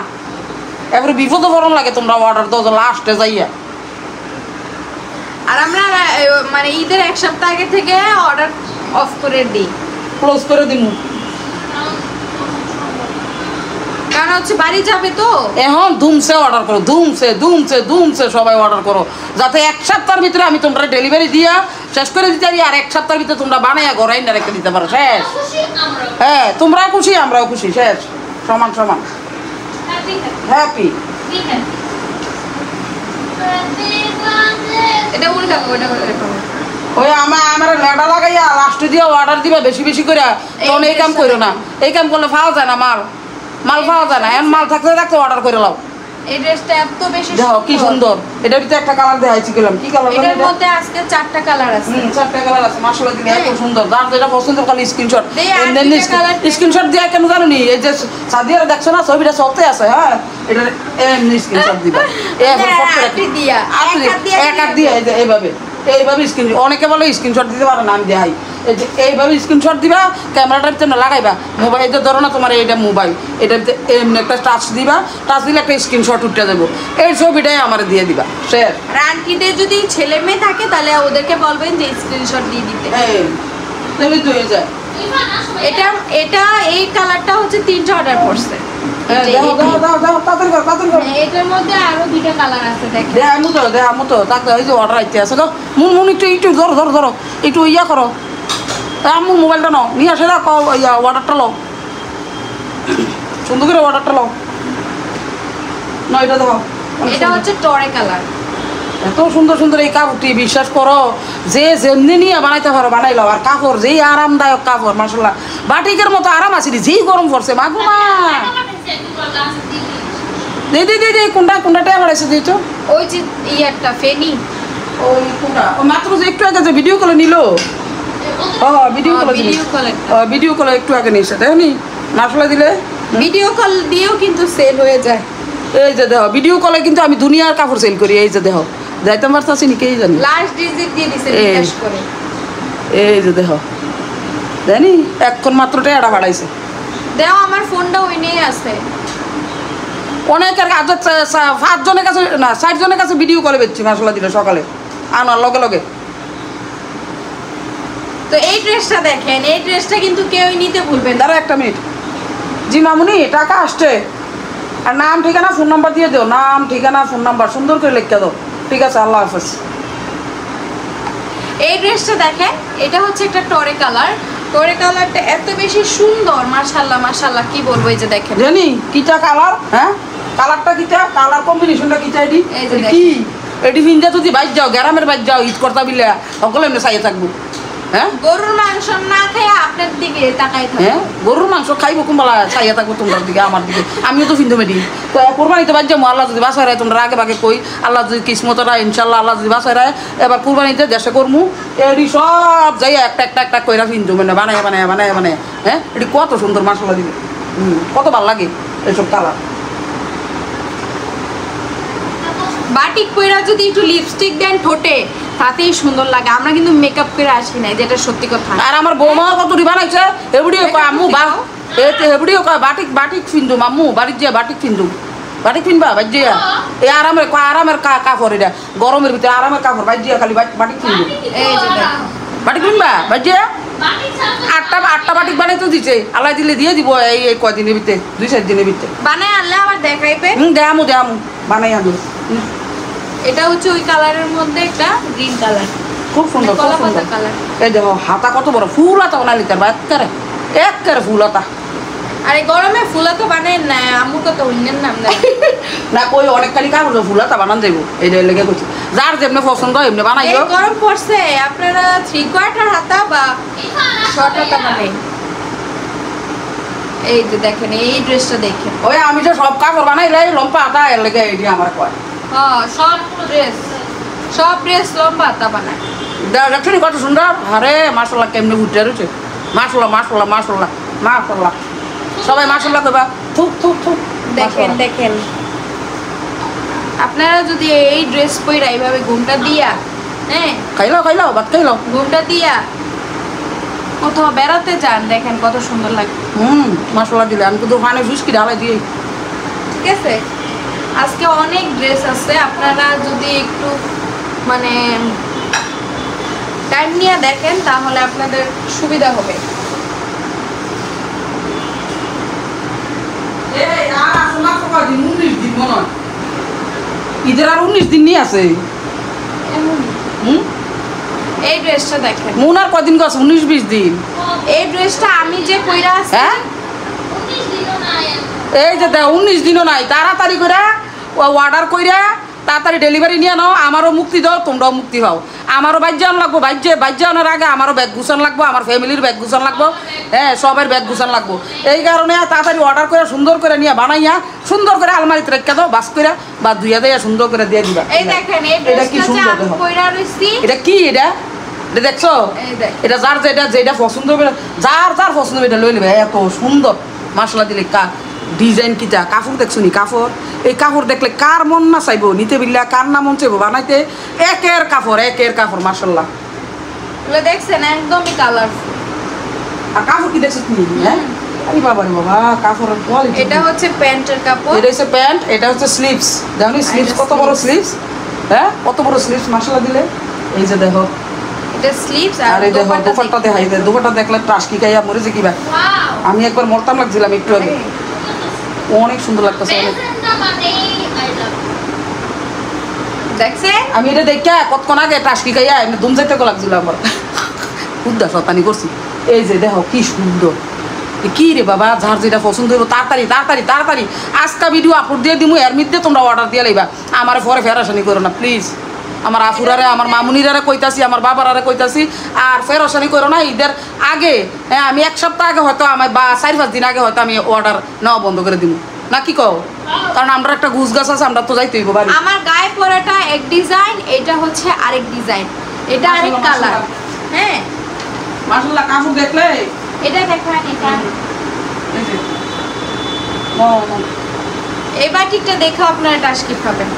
এবারে বিপদে বরণ লাগে তোমরা অর্ডার দাও লাস্টে যাইয়া। আর আমরা মানে ঈদের এক সপ্তাহ আগে থেকে অর্ডার অফ করে দিই, ক্লোজ করে দিমু, কারণ হচ্ছে বাড়ি যাবে তো। এখন ধুমসে অর্ডার করো, ধুমসে সবাই অর্ডার করো, যাতে এক সপ্তাহের ভিতরে আমি তোমরা ডেলিভারি দিয়া শেষ করে দিতে পারি, আর এক সপ্তাহের ভিতরে তোমরা বানাইয়া ঘরে না রেখে দিতে পারো। শেষ, খুশি আমরা, হ্যাঁ তোমরাও খুশি আমরাও খুশি, শেষ, সমান হ্যাপি হ্যাপি। ঠিক আছে। এটা উল্টা ওটা ওই আমার লেডা লাগাইয়া লাস্টে দিয়ে অর্ডার দিবা বেশি করে, তখন এই কাম করো না, এই কাম করলে পাওয়া যায় না, মাল পাওয়া যায় না। এখন মাল থাকতে অর্ডার করে লাও। এই ড্রেসটা এত বেশি দেখো কি সুন্দর, এটার ভিতরে একটা কালার দেখাইছি গেলাম, কি কালার? এটার মধ্যে আজকে 4টা কালার আছে। 4টা কালার আছে মাশাআল্লাহ, দিলে এত সুন্দর। যার যেটা পছন্দ খালি স্ক্রিনশট দেই, আর দুইটা colour স্ক্রিনশট দিয়ে কেন জানো নি, এই যে সাদিয়ার দেখছো না ছবিটা চলতে আছে, হ্যাঁ এটা এমনি স্ক্রিনশট দিবা, এভাবে ফটো আটটি দিয়া, এক হাত দিয়ে এইভাবে স্ক্রিনশট। অনেকে বলে স্ক্রিনশট দিতে পারো না, আমি দেখাই। এই যে এইভাবে স্ক্রিনশট দিবা, ক্যামেরাটার ভিতরে লাগাইবা, মোবাইল এটা ধরো না তোমার এইটা মোবাইল, এটার ভিতরে এমনি একটা টাচ দিবা, টাচ দিলে একটা স্ক্রিনশট উঠে দেবো, এই ছবিটাই আমার দিয়ে দিবা। শেষ। আর আন্টিদের যদি ছেলে মেয়ে থাকে তাহলে ওদেরকে বলবেন যে স্ক্রিনশট দিয়ে দিতে। তাহলে তো হয়ে যায়। এটা এই কালারটা হচ্ছে 3টা অর্ডার করছে। দাও তাড়াতাড়ি কর। এটার মধ্যে আরো 2টা কালার আছে, দেখেন। দেখামো তো তাকে ওই যে অর্ডার আইতে আছে তো, মুন একটু ধরো একটু ইয়া করো, আমার মোবাইলটা নাও, নিয়ে আসে না ইয়া অর্ডারটা লো, সুন্দর করে অর্ডারটা লো না, এটা দেখো এটা হচ্ছে টরে কালার। এত সুন্দর এই কাপড়টি, বিশ্বাস করো যে যেমনি নিয়ে বানাইতে পারো বানাইলো। আর কাপড় যেই আরামদায়ক কাপড় মাশাআল্লাহ, বাটিকের মতো আরাম আছে, যেই গরম পড়ছে মাগো মা। দে কোনটা টাকা বাড়াইছে দিয়েছো? ওই যে ইয়ারটা ফেনি, ওই কোনটা মাত্র যে একটু আগে যে ভিডিও কলে নিল, ভিডিও কলে একটু আগে নিয়েছে, দেখনি মাশাআল্লাহ দিলে। ভিডিও কল দিয়েও কিন্তু সেল হয়ে যায়। এই যে দেখো ভিডিও কলে কিন্তু আমি দুনিয়ার কাপড় সেল করি। এই যে দেখো যাইতে পারতাছি নি, কে জানি লাস্ট ডিজিট দিয়ে দিছে বিকাশ করে। এই যে দেখো জানি এখন মাত্র টাকা বাড়াইছে। দেখো আমার ফোনটা ওই নিয়ে আছে। অনেকের কাছে 5 জনের কাছে না 60 জনের কাছে ভিডিও কলে বেচছি মাশাআল্লাহ দিলে সকালে আনার লগে। তো এই ড্রেসটা দেখেন, এই ড্রেসটা কিন্তু কেউই নিতে ভুলবেন না। দাঁড়া একটা মিনিট, জি মামুনি টাকা আসছে, আর নাম ঠিকানা ফোন নাম্বার দিয়ে দাও, নাম ঠিকানা ফোন নাম্বার সুন্দর করে লিখে দাও। ঠিক আছে, আল্লাহ হাফেজ। এই ড্রেসটা দেখেন, এটা হচ্ছে একটা টরে কালার। টরে কালারটা এত বেশি সুন্দর, মাশাআল্লাহ মাশাআল্লাহ, কি বলবো। এই যে দেখেন, জানি কিটা কালার, হ্যাঁ কালারটা কিটা, কালার কম্বিনেশনটা কিটা, এডি এই যে কি এডি ফিনজা যদি বাইর যাও, গ্রামের বাইর যাও, ঈদ করতা বিলে সকলে এমনি চাইয়ে থাকবো। হ্যাঁ গরুর মাংস না খেয়ে আপনার দিকে তাকাই থাকে। হ্যাঁ গরুর মাংস খাইবো কুম্বালা, চাইয়া থাকবো তোমার দিকে আমার দিকে, আমিও তো ফিনতে মেডি। তো কোরবানিতে বাদ যাবো, আল্লাহ যদি বাসায় রায়, তোমরা আগে বাগে কই, আল্লাহ যদি কিসমত রায়, ইনশাল্লাহ আল্লাহ যদি বাসায় রায়, এবার কুরবানিতে দেশে করমু, এডি সব যাই একটা একটা একটা কইরা ফিনতো, মানে বানায় বানায় বানায় বানায়। হ্যাঁ এটি কত সুন্দর মশলা দিবে, কত ভালো লাগে এইসব কালার। বাটিক কইরা যদি একটু লিপস্টিক দেন ঠোঁটে, তাতেই সুন্দর লাগে। আমরা কিন্তু মেকআপ করে আসি না, যেটা সত্যি কথা। আর আমার বৌমা কত বানাইছে, এবিডিও কয় আম্মু বা এবিডিও কয় বাটিক বাটিক ফিন্দু, আম্মু বাড়ির যে বাটিক ফিন্দু, বাটিক ফিনবা বাজিয়া এই আরামের আরামের কাপড়, এটা গরমের ভিতরে আরামের কাপড় বাজিয়া, খালি বাটিক ফিন্দু। এই যে দেখেন, বাটিক ফিনবা বাজিয়া আটটা বাটিক বানাই তো দিছে, আল্লাহ দিলে দিয়ে দিব এই কয়দিনের ভিতরে, 2-4 দিনের ভিতরে বানায় আনলে আবার দেখাইবে। দেয়ামু দেয়ামু বানাই আনবো। এটা হচ্ছে ওই কালারের মধ্যে একটা গ্রিন কালার, খুব সুন্দর খুব কলা সুন্দর। পাতা কালার। এই দেখো হাতা কত বড়, ফুল হাতা বানাই লিতার বা একেবারে একেবারে ফুল হাতা। আর এই গরমে ফুলা তো বানায় না, আম্মু কত অন্যের নাম দেয় না কই অনেক খালি কাপড় ফুলাতা বানান যাইব, এইটা লেগে কইছি যার যেমনি পছন্দ এমনি এই বানাইও। গরম পড়ছে, আপনারা 3/4 হাতা বা শর্ট হাতা বানাই। এই যে দেখেন, এই ড্রেসটা দেখেন। ওই আমি যে সব কাপড় বানাই লাই লম্বা হাতা, এর লেগে এইটি আমার কয়। হ্যাঁ, সব ড্রেস লম্বা হাতা বানায়। দেখছেন কত সুন্দর, আরে মাশাআল্লাহ কেমনে ফুটে রয়েছে, মাশাআল্লাহ মাশাআল্লাহ মাশাআল্লাহ মাশাআল্লাহ, সবাই মাশাআল্লাহ কইবা, থুক থুক থুক। দেখেন দেখেন, আপনারা যদি এই ড্রেস পরে এইভাবে ঘুমটা দিয়া, হ্যাঁ খাইলাও ভাত খাইলাও, ঘুমটা দিয়া কোথাও বেড়াতে যান, দেখেন কত সুন্দর লাগে। মাশাআল্লাহ দিলে আমি তো ফানে ফিসকি ঢালাই দিই। ঠিক আছে, আজকে অনেক ড্রেস আছে, আপনারা যদি একটু মানে টাইম নিয়ে দেখেন তাহলে আপনাদের সুবিধা হবে। এই আর আছে না তো কয়দিন, 19 দিন মনে হয়, ঈদের আর 19 দিন নিয়ে আছে। এই ড্রেসটা দেখেন, মন আর কয়দিন গেছে, 19-20 দিন। এই ড্রেসটা আমি যে পইরা আছি, হ্যাঁ এই যে 19 দিনও নাই, তাড়াতাড়ি করে অর্ডার কইরা তাড়াতাড়ি ডেলিভারি নিয়ে নাও, আমারও মুক্তি দাও, তোমরাও মুক্তি হও। আমারও বাইর যাওয়ান লাগবো, বাইর যাওয়ানোর আগে আমারও ব্যাগ গুছান লাগবো, আমার ফ্যামিলির ব্যাগ গুছান লাগবো, হ্যাঁ সবার ব্যাগ গুছান লাগবো। এই কারণে তাড়াতাড়ি অর্ডার করে সুন্দর করে নিয়ে বানাইয়া সুন্দর করে আলমারিতে রেখে দাও, বাস করে বা ধুইয়া দিয়ে সুন্দর করে দিয়ে দিবা। এই দেখেন, এই এটা কি ড্রেসটা যে সুন্দর আমি দেখো, পইরা রইছি, এটা কি এটা এটা দেখছো, এই দেখ, এটা যার যেটা পছন্দ হবে, যার পছন্দ হবে এটা লই নেবে। এত সুন্দর মাশাআল্লাহ দিলে ডিজাইন কিটা, কাপড় দেখছো নি, কাপড় এই কাপড় দেখলে কার মন না চাইবো নিতে, বিল্লা কার না মন চাইবো বানাইতে, একের কাপড় মাশাআল্লাহ। এগুলো দেখছেন একদমই কালারফুল। আর কাপড় কি দেখছো তুমি, হ্যাঁ আরে বাবা রে বাবা, কাপড়ের কোয়ালিটি। এটা হচ্ছে প্যান্টের কাপড়, এটা হচ্ছে প্যান্ট, এটা হচ্ছে স্লিভস, জানি স্লিভস কত বড় স্লিভস, হ্যাঁ কত বড় স্লিভস মাশাআল্লাহ দিলে। এই যে দেখো এটা স্লিভস, আর এই দেখো দুপাট্টা দেখাই দেয়, দুপাট্টা দেখলে টাসকি খাইয়া মরে যে কিবা, আমি একবার মরতাম লাগছিলাম একটু আগে, অনেক সুন্দর লাগতেছে অনেক। দেখছেন, আমি এটা দেখা কতক্ষণ আগে টাসকি খাইয়া এমনি দুম যাইতে লাগছিল আমার, উদ্দা শতানি করছি। এই যে দেখো কি সুন্দর, কি রে বাবা, যার যেটা পছন্দ হইব তাড়াতাড়ি তাড়াতাড়ি তাড়াতাড়ি আজকা ভিডিও আপলোড দিয়ে দিমু, এর মধ্যে তোমরা অর্ডার দিয়ে লাইবা, আমার পরে ফেরাসানি করো না প্লিজ। আমার আফুরারে, আমার মামুনিরারে কইতাছি, আমার বাবারারে কইতাছি, আর ফেরসানি করো না ঈদের আগে। হ্যাঁ আমি 1 সপ্তাহ আগে হয়তো আমার বা 4-5 দিন আগে হয়তো আমি অর্ডার নেওয়া বন্ধ করে দিব, না কি কও? কারণ আমরা একটা গুছ গাছ আছে, আমরা তো যাইতে হইব বাড়ি। আমার গায়ে পরাটা এক ডিজাইন, এটা হচ্ছে আরেক ডিজাইন, এটা আরেক কালার। হ্যাঁ মাশাআল্লাহ কাপড় দেখলে এটা দেখেন, এটা এই যে এই বাটিকটা দেখে আপনারা টাসকি পাবেন।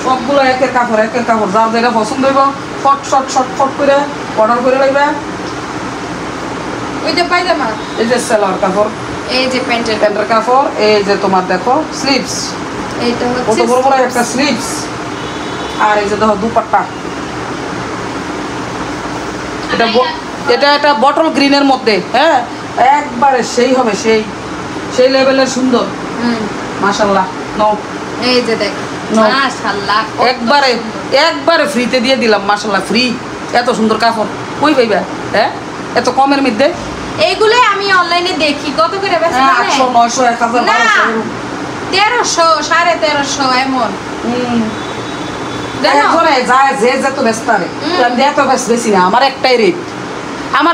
সবগুলো একের কাপড় যার যেটা পছন্দ হইব ফট করে অর্ডার করে লাইবা। ওই যে পায়জামা, এই যে সেলার কাপড়, এই যে প্যান্টের কাপড়, এই যে তোমার দেখো স্লিভস, এইটা কত হচ্ছে বড় বড় একটা স্লিভস, আর এই যে দেখো দুপাট্টা, এটা একটা বটল গ্রিনের মধ্যে, হ্যাঁ একবারে সেই হবে, সেই লেভেলের সুন্দর মাশাআল্লাহ। নাও এই যে দেখ, No. মাশাআল্লাহ একবারে ফ্রিতে দিয়ে দিলাম মাশাআল্লাহ ফ্রি। এত সুন্দর কাপড় কই পাইবা? হ্যাঁ এত কমের মধ্যে। এইগুলো আমি অনলাইনে দেখি কত করে বেচে হ্যাঁ, জানেন? 800 900 1000 না 1200 1300 1350 এমন জানো? একজনে যায় যে যত ব্যস্ত রে আমি এত বেশি না, আমার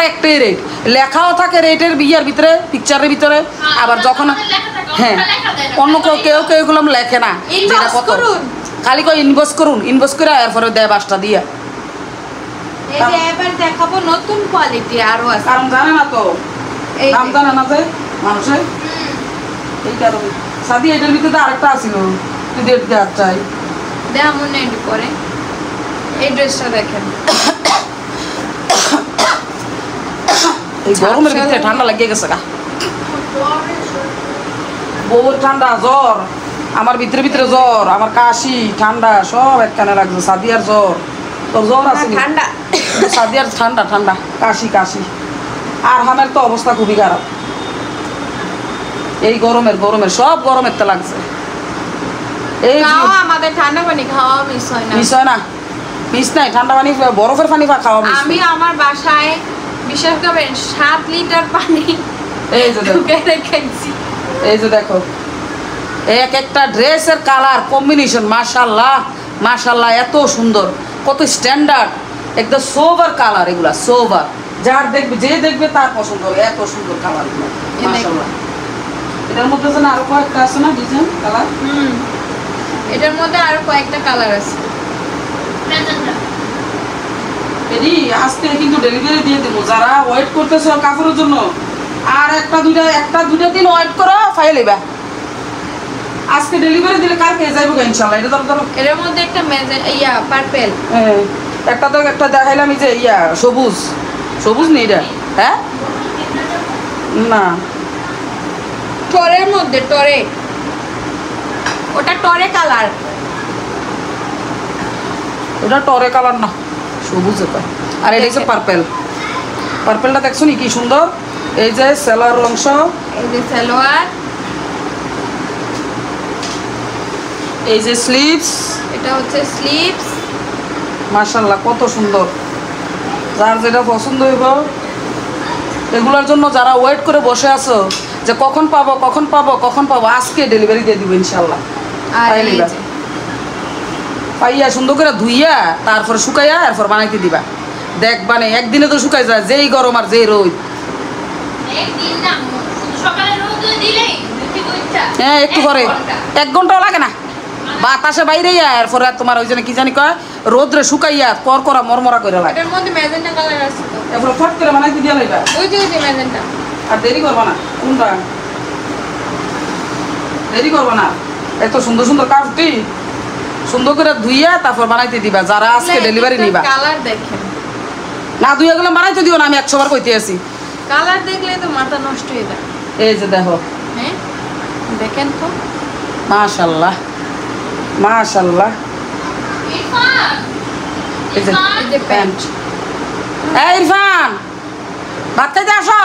একটাই রেট লেখাও থাকে রেটের বিয়ার ভিতরে পিকচারের ভিতরে। আবার যখন হ্যাঁ অন্য কেউ এগুলো লেখে না যেটা Inbox কত, করুন। খালি কই ইনবক্স করে এরপরে দেয় 5টা দিয়া। এই যে এবার দেখাবো নতুন কোয়ালিটি আরো আছে। কারণ জানে না তো এই দাম যে। জানে না যে মানুষের এই কারণে। সাদি এটার ভিতরে তো আরেকটা আছিল তুই ডেট দেওয়ার চাই। দেখা মনে একটু পরে এই ড্রেসটা দেখেন। এই গরমের ভিতরে ঠান্ডা লাগিয়ে গেছে গা, বউর ঠান্ডা জ্বর, আমার ভিতরে জ্বর, আমার কাশি ঠান্ডা সব একখানে লাগছে। সাদিয়ার জ্বর, তোর জ্বর আছে নি? ঠান্ডা সাদিয়ার ঠান্ডা কাশি আর হামের তো অবস্থা খুবই খারাপ। এই গরমের সব গরমের তো লাগছে। এই খাওয়া আমাদের ঠান্ডা পানি খাওয়া মিস হয় না। মিস হয় না, মিস নাই ঠান্ডা পানি বরফের পানি খাওয়া মিস আমি আমার বাসায় বিশ্বাস করবেন 7 লিটার পানি এই যে দেখো, ঢুকে রেখেছি। এই যে দেখো এক একটা ড্রেসের কালার কম্বিনেশন মাশাআল্লাহ এত সুন্দর, কত স্ট্যান্ডার্ড, একদম সোভার কালার। এগুলা সোভার, যার দেখবে যে দেখবে তার পছন্দ হবে, এত সুন্দর কালার এগুলো মাশাআল্লাহ। এটার মধ্যে যেন আরো কয়েকটা আছে না ডিজাইন কালার? এটার মধ্যে আরো কয়েকটা কালার আছে। এডি আজকে কিন্তু ডেলিভারি দিয়ে দেবো, যারা ওয়েট করতেছে কাপড়ের জন্য আর একটা দুইটা দিন ওয়েট করো ফাইল এবা। আজকে ডেলিভারি দিলে কালকে যাইবো ইনশাআল্লাহ। এটা ধরো এটার মধ্যে একটা পার্পল, একটা দেখাইলাম এই যে সবুজ নেই এটা, হ্যাঁ না টরের মধ্যে ওটা টরে কালার, ওটা টরে কালার না সবুজ এটা। আর এটা হচ্ছে পার্পেলটা দেখছো নি কি সুন্দর। এই যে সেলার অংশ, এই যে সালোয়ার, এই যে স্লিভস, এটা হচ্ছে স্লিভস। মাশাআল্লাহ কত সুন্দর। যার যেটা পছন্দ হইব, এগুলোর জন্য যারা ওয়েট করে বসে আছো যে কখন পাবো আজকে ডেলিভারি দিয়ে দিব ইনশাআল্লাহ। আর পাইলে এই বা। যে পাইয়া সুন্দর করে ধুইয়া তারপরে শুকাইয়া এরপর বানাইতে দিবা, দেখবা না একদিনে তো শুকাই যায়, যেই গরম আর যেই রোদ। একদিন না সকালে রোদ দিলেই হ্যাঁ একটু পরে 1 ঘন্টাও লাগে না, বাতাসে বাইরে এরপরে তোমার ওই জন্য কি জানি কয় রোদ্রে শুকাইয়া করা মরমরা করে লাগে। এটার মধ্যে ম্যাজেন্টা কালার আছে তো, এরপরে ফট করে বানাইতে দিয়া লাইবা, ওই যে ম্যাজেন্টা। আর দেরি করবা না। কোনটা দেরি করবা না, এত সুন্দর কাপড়টি সুন্দর করে ধুইয়া তারপর বানাইতে দিবা যারা আজকে ডেলিভারি নিবা। কালার দেখেন, না ধুইয়া গেলে বানাইতে দিও না, আমি 100 বার কইতে আছি। কালার দেখলে তো মাথা নষ্ট হয়ে যায়। এই যে দেখো, হ্যাঁ দেখেন তো মাশাআল্লাহ এই যে এই যে প্যান্ট, এই ইরফান ভাত খাইতে আসো।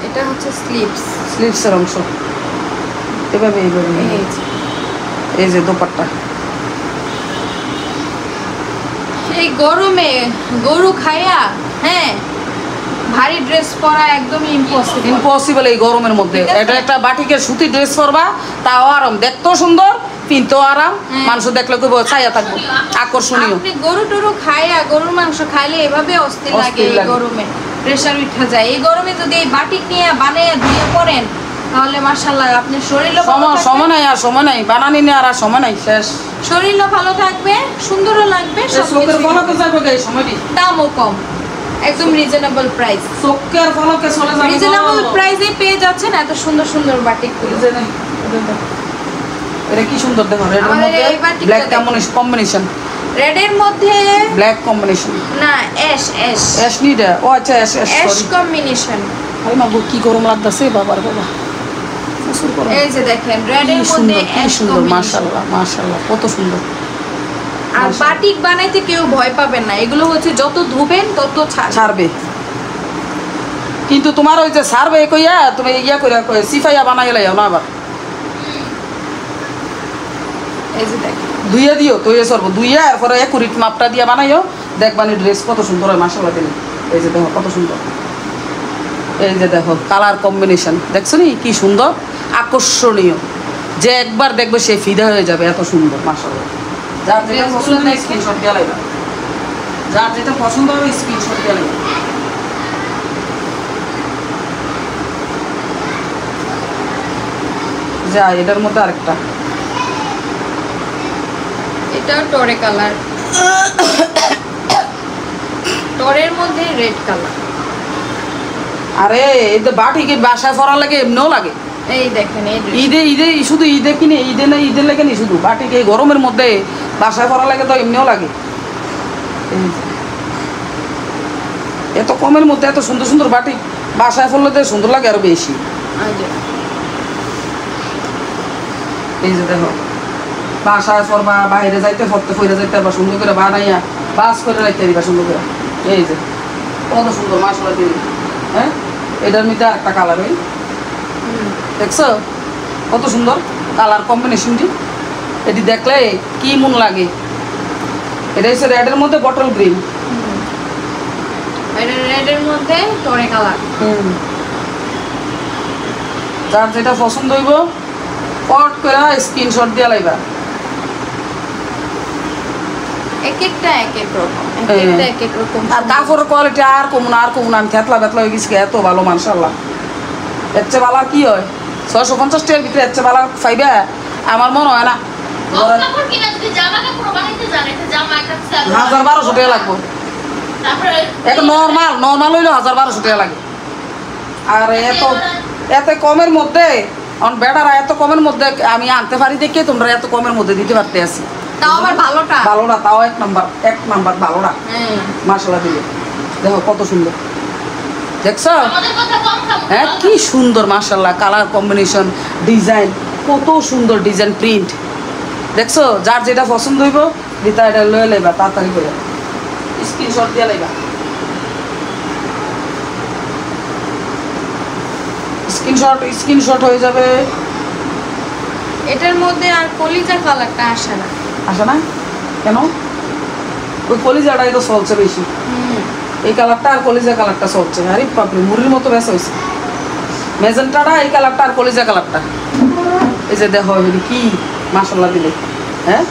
এটা হচ্ছে স্লিভসের অংশ এইভাবে এই যে দোপাট্টা। এই গরমে গরু খাইয়া হ্যাঁ ভারী ড্রেস পরা একদম ইম্পসিবল এই গরমের মধ্যে। ঠিক আছে। এটা একটা বাটিকের সুতি ড্রেস পরবা, তাও আরাম, দেখতেও সুন্দর, পিনতেও আরাম, মানুষ দেখলে কইব ছায়া থাকবো, আকর্ষণীয়। আপনি গরু খাইয়া গরুর মাংস খাইলে এভাবে অস্থির লাগে। এই গরমে প্রেসার উঠা যায়। এই গরমে যদি এই বাটিক নিয়ে বানিয়ে ধুয়ে পড়েন তাহলে মাশাআল্লাহ আপনার শরীরও সময় নাই বানানি নিয়ে আর সময় নাই, শেষ। শরীরও ভালো থাকবে, সুন্দরও লাগবে, চোখের ফলকে যাবে এই সময়টি, দামও কম, একদম রিজনেবল প্রাইস। চোখের ফলকে চলে যাবে, রিজনেবল প্রাইসে পেয়ে যাচ্ছেন এত সুন্দর বাটিক গুলো। এটা কি সুন্দর দেখো, রেড এর আমাদের মধ্যে এই বাটিকটা ব্ল্যাক দেখো। কম্বিনেশন, রেড এর মধ্যে ব্ল্যাক কম্বিনেশন না অ্যাশ নিডা, ও আচ্ছা অ্যাশ কম্বিনেশন। আরে মা গো কি গরম লাগতাছে বাবার বাবা, প্রচুর গরম। এই যে দেখেন রেড এর কি মধ্যে অ্যাশ সুন্দর, কম্বিনেশন। মাশাআল্লাহ কত সুন্দর। আর বাটিক বানাইতে কেউ ভয় পাবেন না, এগুলো হচ্ছে যত ধুবেন তত ছাড়বে। কিন্তু তোমার ওই যে ছাড়বে কইয়া তুমি ইয়া কইরা সিফাইয়া বানাই লাইও না আবার, এই যে দেখেন ধুইয়া দিও তো সরবো ধুইয়া এরপরে একুরিট মাপটা দিয়ে বানাইও দেখবানি ড্রেস কত সুন্দর হয় মাসাল্লাহ দিলে। এই যে দেখো কত সুন্দর, এই যে দেখো কালার কম্বিনেশন দেখছো নি কি সুন্দর আকর্ষণীয়, যে একবার দেখবে সে ফিদা হয়ে যাবে, এত সুন্দর মাসাল্লাহ। যার যেটা পছন্দ হয় স্ক্রিনশট দিয়ে লাগবে, যার যেটা পছন্দ হবে স্ক্রিনশট দিয়ে লাগবে। যা এটার মধ্যে আরেকটা, এটা টরে কালার, টরের মধ্যে রেড কালার। আরে এই তো বাটিকে বাসায় পরা লাগে এমনিও লাগে। এই দেখেন এই dress। ঈদে ঈদে শুধু ঈদে কিনে ঈদে না ঈদের লাগে নি শুধু বাটিকে এই গরমের মধ্যে বাসায় পরা লাগে তো এমনিও লাগে। এই যে। এত কমের মধ্যে এত সুন্দর সুন্দর বাটি বাসায় পরলে তো সুন্দর লাগে আরো বেশি। এই যে এই যে দেখো বাসায় পরবা বাইরে যাইতে পড়তে ফিরে যাইতে বা সুন্দর করে বানাইয়া বাস করে রাখতে দিবা সুন্দর করে। এই যে কত সুন্দর মাসাল্লাহ দিবি। হ্যাঁ এটার মধ্যে আরেকটা কালার ওই দেখছো কত সুন্দর কালার কম্বিনেশনটি, এটি দেখলে কি মন লাগে। এটা হচ্ছে রেডের মধ্যে বটল গ্রিন, এটা রেডের মধ্যে টরে কালার। যার যেটা পছন্দ হইব পট করে স্ক্রিনশট দিয়ে লাইবা। এক একটা এক এক রকম, এক একটা এক এক রকম। আর কাপড়ের কোয়ালিটি আর কমুন আর কমুন, আমি থেতলা বেতলা হয়ে গেছি এত ভালো মাশাআল্লাহ। এর চেয়ে ভালো কি হয় 650 টাকার ভিতরে এর চেয়ে ভালো পাইবা আমার মনে হয় না। কাপড় কিনা যদি জামা কাপড় বানাইতে জানে তো জামা একটা 1000-1200 টাকা লাগবে। তারপরে এটা নর্মাল হইলে 1000-1200 টাকা লাগে। আর এত কমের মধ্যে বেটারা এত কমের মধ্যে আমি আনতে পারি দেখে তোমরা এত কমের মধ্যে দিতে পারতে আছি। তাও আবার ভালোটা। ভালোটা তাও এক নাম্বার ভালোটা হ্যাঁ মাশাআল্লাহ দিলে দেখো কত সুন্দর দেখছো। আমাদের কথা কম খাবো। হ্যাঁ কি সুন্দর মাশাআল্লাহ কালার কম্বিনেশন ডিজাইন কত সুন্দর ডিজাইন প্রিন্ট দেখছো। যার যেটা পছন্দ হইব দিতা এটা লয়ে লাইবা তাড়াতাড়ি করে স্ক্রিনশট দিয়ে লাইবা। স্ক্রিনশট হয়ে যাবে। এটার মধ্যে আর কলিজা কালারটা আসে না। আসে না কেন? ওই কলিজাটাই তো চলছে বেশি, এই কালারটা আর কলিজা কালারটা চলছে। আরে বাপরে মুড়ির মতো বেশ হয়েছে মেজেন্টাটা, এই কালারটা আর কলিজা কালারটা। এই যে দেখো এগুলি কি মাশাআল্লাহ দিলে। হ্যাঁ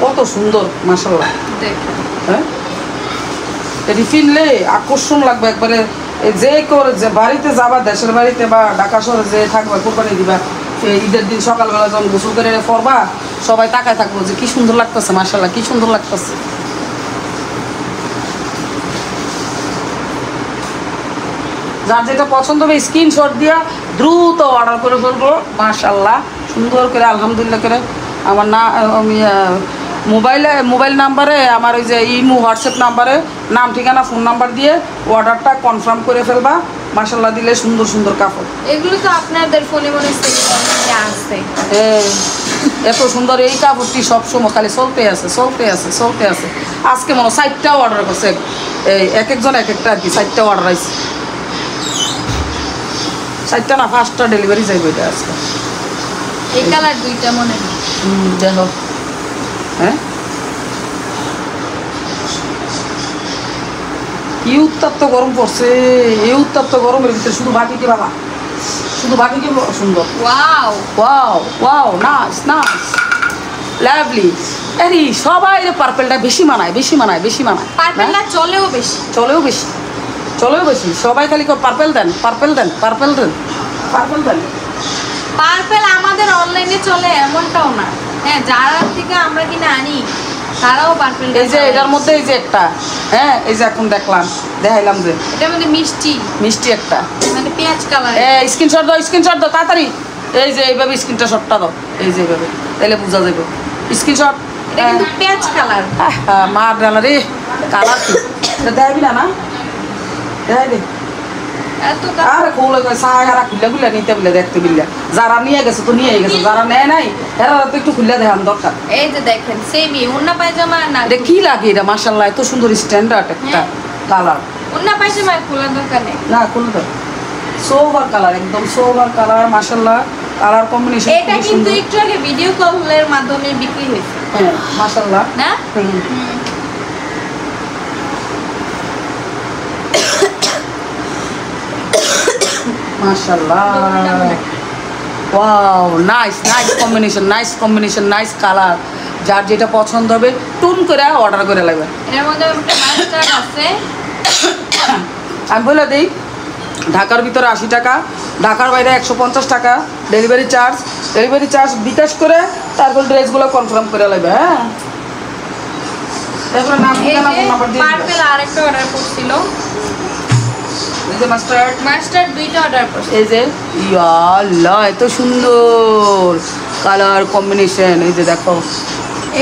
কত সুন্দর মাশাআল্লাহ। দেখেন হ্যাঁ এটি কিনলে আকর্ষণ লাগবে একবারে। যে করে যে বাড়িতে যাবা দেশের বাড়িতে বা ঢাকা শহরে যে থাকবা কোরবানি দিবা ঈদের দিন সকালবেলা যখন গোসল করে পরবা সবাই তাকায় থাকবো যে কি সুন্দর লাগতেছে মাশাআল্লাহ কি সুন্দর লাগতেছে। যার যেটা পছন্দ হবে স্ক্রিনশট দিয়া দ্রুত অর্ডার করে ফেলবো মাশাআল্লাহ সুন্দর করে আলহামদুলিল্লাহ করে। আমার না আমি মোবাইল নাম্বারে আমার ওই যে ইমো হোয়াটসঅ্যাপ নাম্বারে নাম ঠিকানা ফোন নাম্বার দিয়ে অর্ডারটা কনফার্ম করে ফেলবা মাশাআল্লাহ দিলে সুন্দর সুন্দর কাপড়। এগুলো তো আপনাদের ফোনে মনে আসছে। এত সুন্দর এই কাপড়টি সবসময় খালি চলতে আছে। আজকে মনে 4টা অর্ডার করছে, এক একজন এক একটা আর কি 4টা অর্ডার আছে। 4টা না 5টা ডেলিভারি যাইবে এটা আজকে। এই কালার দুইটা মনে হয়। দেখো হ্যাঁ কি উত্তপ্ত গরম পড়ছে। এই উত্তপ্ত গরমের ভিতরে শুধু বাটিকে বাবা শুধু বাটিকে সুন্দর। Wow wow nice lovely. আরে সবাই পার্পেলটা বেশি মানায়। পার্পেলটা চলেও বেশি সবাই খালি পার্পেল দেন। পার্পেল আমাদের অনলাইনে চলে এমনটাও না। হ্যাঁ যারা থেকে আমরা কিনে আনি তারাও পার্পেল। এই যে এটার মধ্যে এই যে একটা হ্যাঁ এই যে এখন দেখাইলাম যে এটার মধ্যে মিষ্টি একটা মানে পেঁয়াজ কালার। স্ক্রিনশট দাও তাড়াতাড়ি। এই যে এইভাবে স্ক্রিনশটটা দাও, এই যে এইভাবে তাহলে বোঝা যাবে স্ক্রিনশট। এটা কিন্তু পেঁয়াজ কালার। মার ডালা রে কালার কি দেখাবি না দেখাই দে। এত আরে কোলে কই সাহারা খুলে নিতে বলে দেখতে বিল্লা যারা নিয়ে গেছে তো নিয়ে গেছে, যারা নেয় নাই এরা তো একটু খুলে দেখান দরকার। এই যে দেখেন সেমই ওন্না পায়জামা না। এটা কি লাগে এটা মাশাআল্লাহ এত সুন্দর স্ট্যান্ডার্ড একটা কালার। ওন্না পায়জামা খোলা দরকার নেই না খুলে দাও সোভার কালার একদম সোভার কালার মাশাআল্লাহ কালার কম্বিনেশন এটা কিন্তু একটু আগে ভিডিও কলের মাধ্যমে বিক্রি হয়েছে। হ্যাঁ মাশাআল্লাহ না মাশাআল্লাহ wow nice combination nice colour যার যেটা পছন্দ হবে টুন করে অর্ডার করে লাগবে এর মধ্যে একটা মাস্টার্ড আছে আমি বলে দিই ঢাকার ভিতরে 80 টাকা ঢাকার বাইরে 150 টাকা ডেলিভারি চার্জ বিকাশ করে তারপর ড্রেসগুলো কনফার্ম করে লাগবে হ্যাঁ তারপরে নাম এই ঠিকানা যে ফোন নাম্বার দিয়ে পার্পল আরেকটা অর্ডার করছিল এই যে মাস্টার্ড দুইটা অর্ডার করছে এই যে ইয়া আল্লাহ এত সুন্দর কালার কম্বিনেশন এই যে দেখো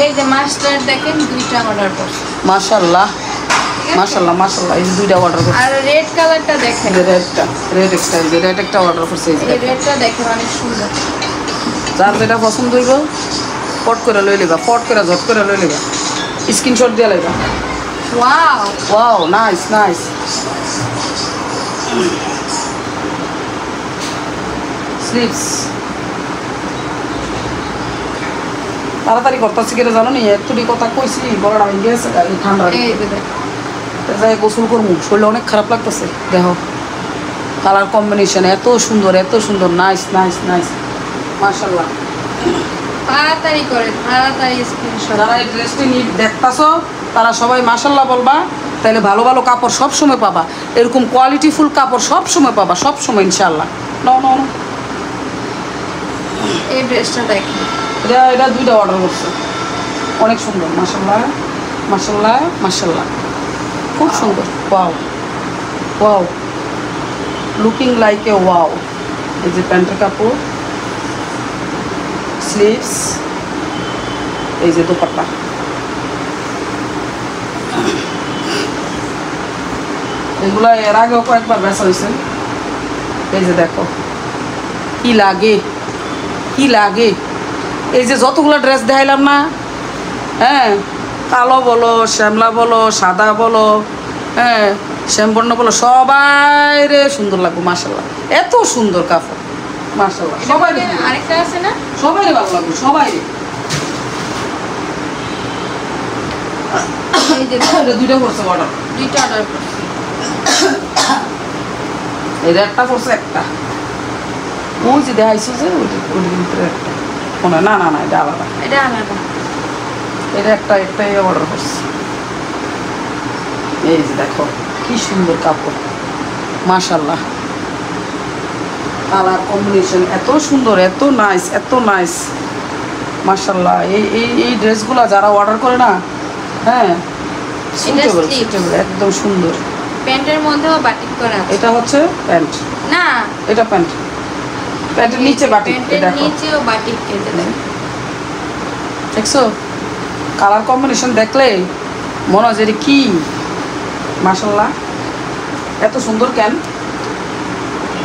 এই যে মাস্টার্ড দেখেন দুইটা অর্ডার করছে মাশাআল্লাহ মাশাআল্লাহ এই যে দুইটা অর্ডার করছি আর রেড কালারটা দেখেন রেড একটা অর্ডার করছে এই যে এই রেডটা দেখেন অনেক সুন্দর যার যেটা পছন্দ হইব ফট করে লই লেবা ঝট করে লই লেবা স্ক্রিনশট দিয়ে লেবা ওয়াও নাইস স্লিপস তাড়াতাড়ি করতেছি কেটে জানো নি একটুটি কথা কইছি বড়টা হয়ে গেছে এই ঠান্ডা এই যে দেখেন যাই গোসল করবো শরীরে অনেক খারাপ লাগতেছে দেখো কালার কম্বিনেশন এত সুন্দর নাইস মাশাআল্লাহ তাড়াতাড়ি স্ক্রিনশট যারা এই ড্রেসটি দেখতাছো তারা সবাই মাশাআল্লাহ বলবা তাহলে ভালো ভালো কাপড় সব সময় পাবা এরকম কোয়ালিটিফুল কাপড় সব সময় পাবা সব সময় ইনশাআল্লাহ নো এই ড্রেসটা দেখেন এটা দুইটা অর্ডার করছে অনেক সুন্দর মাশাআল্লাহ খুব সুন্দর wow looking like a wow এই যে প্যান্টের কাপড় স্লিভস এই যে দোপাট্টা এগুলা এর আগেও কয়েকবার বেচা হয়েছে এই যে দেখো কি লাগে এই যে যতগুলো ড্রেস দেখাইলাম না হ্যাঁ কালো বলো শ্যামলা বলো সাদা বলো হ্যাঁ শ্যামবর্ণ বলো সবাই রে সুন্দর লাগবে মাশাআল্লাহ এত সুন্দর কাপড় মাশাআল্লাহ সবাই আরেকটা আছে না সবাই ভালো লাগবে সবাই এই যে দুইটা করছে অর্ডার দুইটা অর্ডার করছি এই একটা করছে একটা ওই যে দেখাইছো যে ওইটার ভিতরে একটা না এটা আলাদা এটা একটাই অর্ডার করছি এই যে দেখো কি সুন্দর কাপড় মাশাআল্লাহ কালার কম্বিনেশন এত সুন্দর এত নাইস মাশাআল্লাহ এই ড্রেসগুলো যারা অর্ডার করে না হ্যাঁ সুটেবল একদম সুন্দর প্যান্টের মধ্যেও বাটিক করা আছে এটা হচ্ছে প্যান্ট না এটা প্যান্টের নিচে বাটিক প্যান্টের নিচেও বাটিক কেটে দেন দেখছো কালার কম্বিনেশন দেখলে মনে হয় যে কি মাশাআল্লাহ এত সুন্দর কেন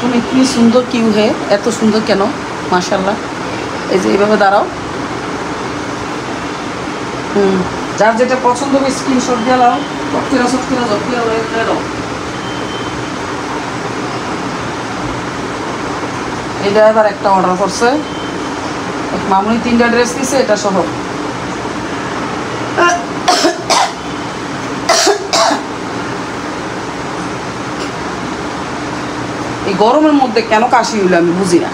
তুমি কি সুন্দর কিউ হে এত সুন্দর কেন মাশাআল্লাহ এই যে এইভাবে দাঁড়াও যার যেটা পছন্দ হবে স্ক্রিনশট দিয়ে নাও সবকিরা দাও এটা আবার একটা অর্ডার করছে মামুনি 3টা ড্রেস দিছে এটা সহ এই গরমের মধ্যে কেন কাশি হইলো আমি বুঝি না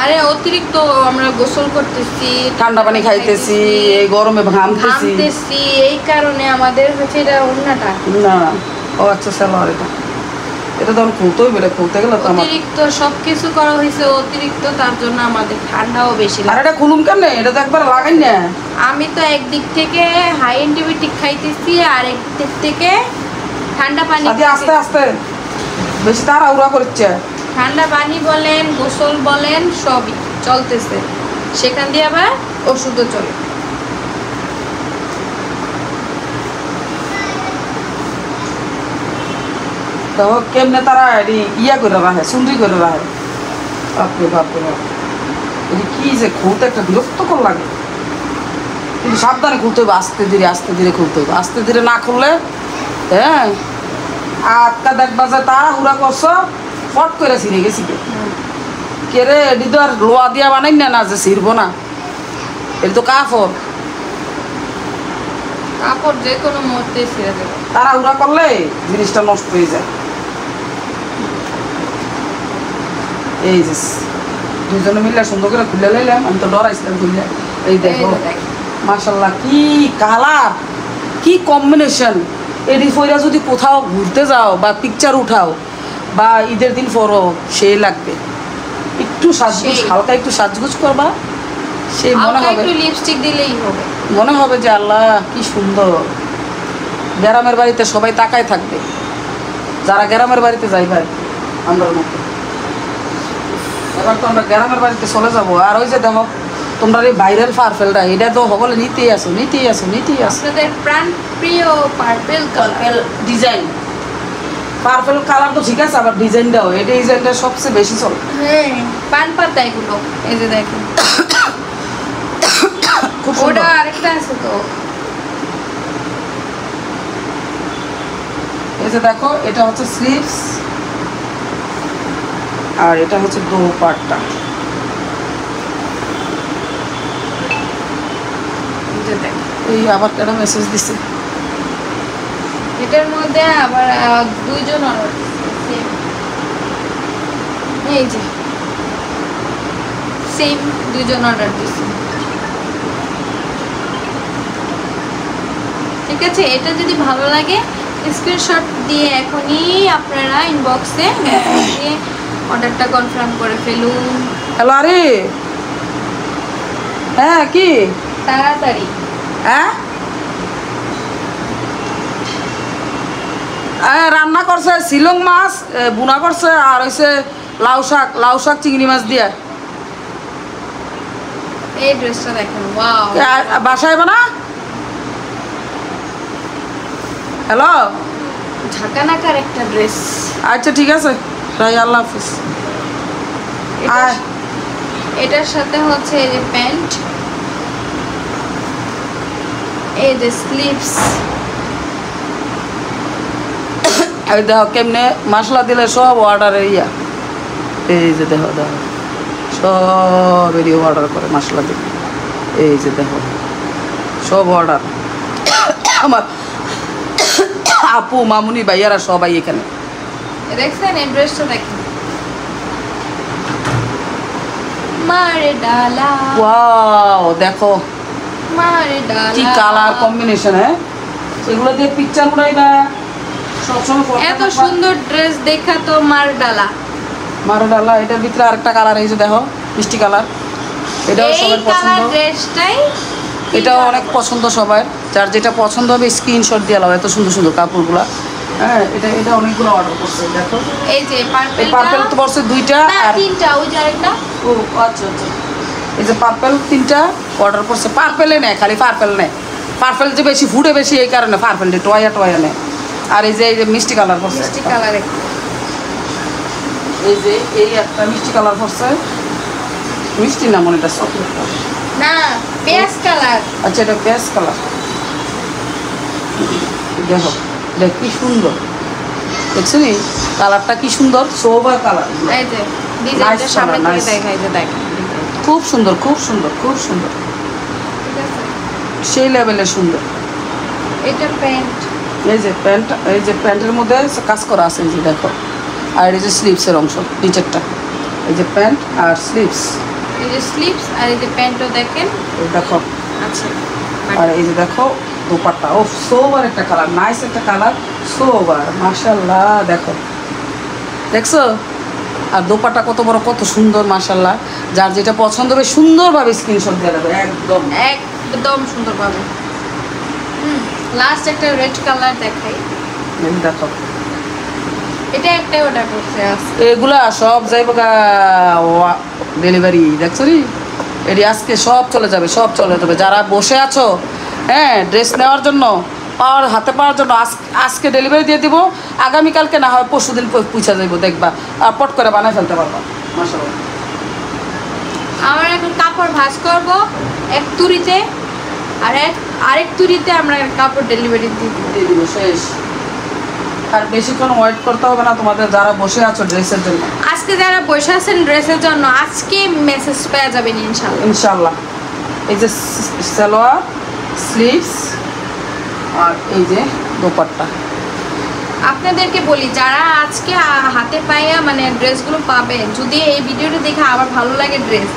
আরে অতিরিক্ত আমরা গোসল করতেছি ঠান্ডা পানি খাইতেছি এই গরমে ঘামতেছি এই কারণে আমাদের হচ্ছে এটা ওন্নাটা না ও আচ্ছা সালোয়ার এটা তখন খুলতেই বেড়ে খুলতে গেলে তো আমার অতিরিক্ত সবকিছু করা হয়েছে অতিরিক্ত তার জন্য আমাদের ঠান্ডাও বেশি আর এটা খুলুম কেমনে এটা তো একবার লাগাই না আমি তো একদিক থেকে হাই অ্যান্টিবায়োটিক খাইতেছি আর একদিক থেকে ঠান্ডা পানি আস্তে আস্তে বেশি তাড়াহুড়া করছে ঠান্ডা পানি বলেন গোসল বলেন সবই চলতেছে সেখান দিয়ে আবার ওষুধও চলে তো কেমনে তারা ইয়া করে রাখে সুন্দরি করে রাখে বাপরে বাপ এটি কি যে খুলতে একটা বিরক্তকর লাগে কিন্তু সাবধানে খুলতে হবে আস্তে ধীরে খুলতে হবে আস্তে ধীরে না খুললে হ্যাঁ আটকা দেখবা যে তাড়াহুড়া করছো ফট করে ছিঁড়ে গেছি কে রে এটি তো আর লোয়া দিয়া বানাই না যে ছিড়বো না, এটি তো কাপড়। কাপড় যে কোনো মুহূর্তে ছিঁড়ে দেবে। তাড়াহুড়া করলে জিনিসটা নষ্ট হয়ে যায়। এই যে দুজনে মিলে সুন্দর করে খুলে লাইলাম, আমি তো ডরাইছিলাম খুলে। এই দেখো মাশাল্লাহ কি কালার, কি কম্বিনেশন। এডি ফইরা যদি কোথাও ঘুরতে যাও বা পিকচার উঠাও বা ঈদের দিন পরো, সেই লাগবে। একটু সাজগুজ, হালকা একটু সাজগুজ করবা, সেই মনে হবে একটু লিপস্টিক দিলেই হবে, মনে হবে যে আল্লাহ কি সুন্দর। গ্রামের বাড়িতে সবাই তাকায় থাকবে, যারা গ্রামের বাড়িতে যাইবে আমরা মতো। এবার তো আমরা গ্রামের বাড়িতে চলে যাবো। আর ওই যে দেখো তোমরা এই ভাইরাল পার্পেলটা, এটা তো সকলে নিতেই আসো। আপনাদের প্রাণ প্রিয় purple colour design, purple colour তো ঠিক আছে, আবার ডিজাইনটাও, এই ডিজাইনটা সবচেয়ে বেশি চলে। হ্যাঁ, পান পাতা এগুলো। এই যে দেখেন খুব ওটা সুন্দর। আরেকটা আছে তো, এই যে দেখো এটা হচ্ছে স্লিভস আর এটা হচ্ছে দোপাট্টা। এই যে দেখেন এই আবার কেন মেসেজ দিছে? এটার মধ্যে আবার দুইজন অর্ডার দিচ্ছে। এই যে সেম দুইজন অর্ডার দিচ্ছে। ঠিক আছে, এটা যদি ভালো লাগে স্ক্রিনশট দিয়ে এখনই আপনারা ইনবক্সে মেসেজ দিয়ে অর্ডারটা কনফার্ম করে ফেলুন হ্যালো, আরে হ্যাঁ কি তাড়াতাড়ি। হ্যাঁ রান্না করছে শিলং মাছ বুনা করছে, আর হয়েছে লাউ শাক চিংড়ি মাছ দিয়া। এই ড্রেসটা দেখেন, ওয়াও, বাসায় বানা। হ্যালো, ঝাঁকানাকার একটা ড্রেস। আচ্ছা ঠিক আছে, রাই, আল্লাহ হাফিজ। এটার সাথে হচ্ছে এই যে প্যান্ট, এই যে স্লিভস। এই দেখো কেমনে মশলা দিলে সব অর্ডারে ইয়া। এই যে দেখো সব এরিও অর্ডার করে মশলা দিলে। এই যে দেখো সব অর্ডার। আমার আপু মামুনি ভাইয়ারা সবাই এখানে। দেখছেন এই ড্রেসটা দেখেন, মারে ডালা, ওয়াও দেখো মারে ডালা, কি কালার কম্বিনেশন। হ্যাঁ, এগুলো দিয়ে পিকচার উঠাইবা সবসময়। এত সুন্দর ড্রেস দেখা তো মার ডালা। মারোডালা, এটার ভিতরে আরেকটা কালার, এই যে দেখো মিষ্টি কালার। এটাও এই সবার কালার পছন্দ, ড্রেসটাই এটাও অনেক পছন্দ সবার। যার যেটা পছন্দ হবে স্ক্রিনশট দিয়ে নাও, এত সুন্দর সুন্দর কাপড়গুলো। হ্যাঁ, এটা অনেকগুলো অর্ডার করছে দেখো। এই যে এই পার্পেল তো পড়ছে দুইটা আর তিনটা, ওই যে আরেকটা। ও আচ্ছা আচ্ছা, এই যে পার্পেল তিনটা অর্ডার করছে। পার্পেলে নেয়, খালি পার্পেল নেয়। পার্পেল যে বেশি ফুটে বেশি, এই কারণে পার্পেলটা টয়া নেয়। আর এই যে মিষ্টি কালার করছে, মিষ্টি কালারে, এই যে এই একটা মিষ্টি কালার করছে। মিষ্টি না মনে, এটা চকলেট কালার না পেঁয়াজ কালার। আচ্ছা, এটা পেঁয়াজ কালার। দেখো দেখ কি সুন্দর, দেখছো নি কালারটা কি সুন্দর, সোবার কালার। এই যে ডিজাইনটা সামনে থেকে nice. দেখাই যে দেখেন, খুব সুন্দর, খুব সুন্দর, খুব সুন্দর, ঠিক আছে। সেই লেভেলে সুন্দর। এটা প্যান্ট, এই যে প্যান্ট, এই যে প্যান্টের মধ্যে কাজ করা আছে, এই যে দেখো। আর এই যে স্লিভসের অংশ নিচেরটা, এই যে প্যান্ট আর স্লিভস। এই যে স্লিভস আর এই যে প্যান্টও দেখেন এই দেখো, আছে। আর এই যে দেখো দোপাট্টা। ও সোবার একটা কালার, নাইস একটা কালার, সোবার মাশাল্লাহ। দেখো দেখছো, আর দোপাট্টা কত বড়, কত সুন্দর মাশাল্লাহ। যার যেটা পছন্দ হবে সুন্দরভাবে স্ক্রিনশট দিয়ে দেবে, একদম একদম সুন্দর পাবে। লাস্ট একটা রেড কালার দেখাই, এই দেখো। এটা একটা অর্ডার করছে আজকে। এগুলা সব যাইব ডেলিভারি, দেখছো নি এটি আজকে সব চলে যাবে, সব চলে যাবে। যারা বসে আছো হ্যাঁ ড্রেস নেওয়ার জন্য, হাতে পাওয়ার জন্য, আজকে ডেলিভারি দিয়ে দিব। আগামীকালকে না হয় পরশু দিন পৌঁছা যাইব, দেখবা আর পট করে বানায় ফেলতে পারবা মাশাআল্লাহ। আমরা এখন কাপড় ভাঁজ করব এক তুরিতে, আর আরেক তুরিতে আমরা কাপড় ডেলিভারি দিয়ে দিব। দিয়ে দিব শেষ। আর বেশিক্ষণ ওয়েট করতে হবে না তোমাদের যারা বসে আছো ড্রেসের জন্য। আজকে যারা বসে আছেন ড্রেসের জন্য আজকে মেসেজ পেয়ে যাবেন ইনশাআল্লাহ। ইনশাআল্লাহ। এই যে সালোয়ার, স্লিভস আর এই যে দোপাট্টা। আপনাদেরকে বলি যারা আজকে হাতে পাইয়া মানে ড্রেসগুলো পাবে, যদি এই ভিডিওটা দেখে আবার ভালো লাগে ড্রেস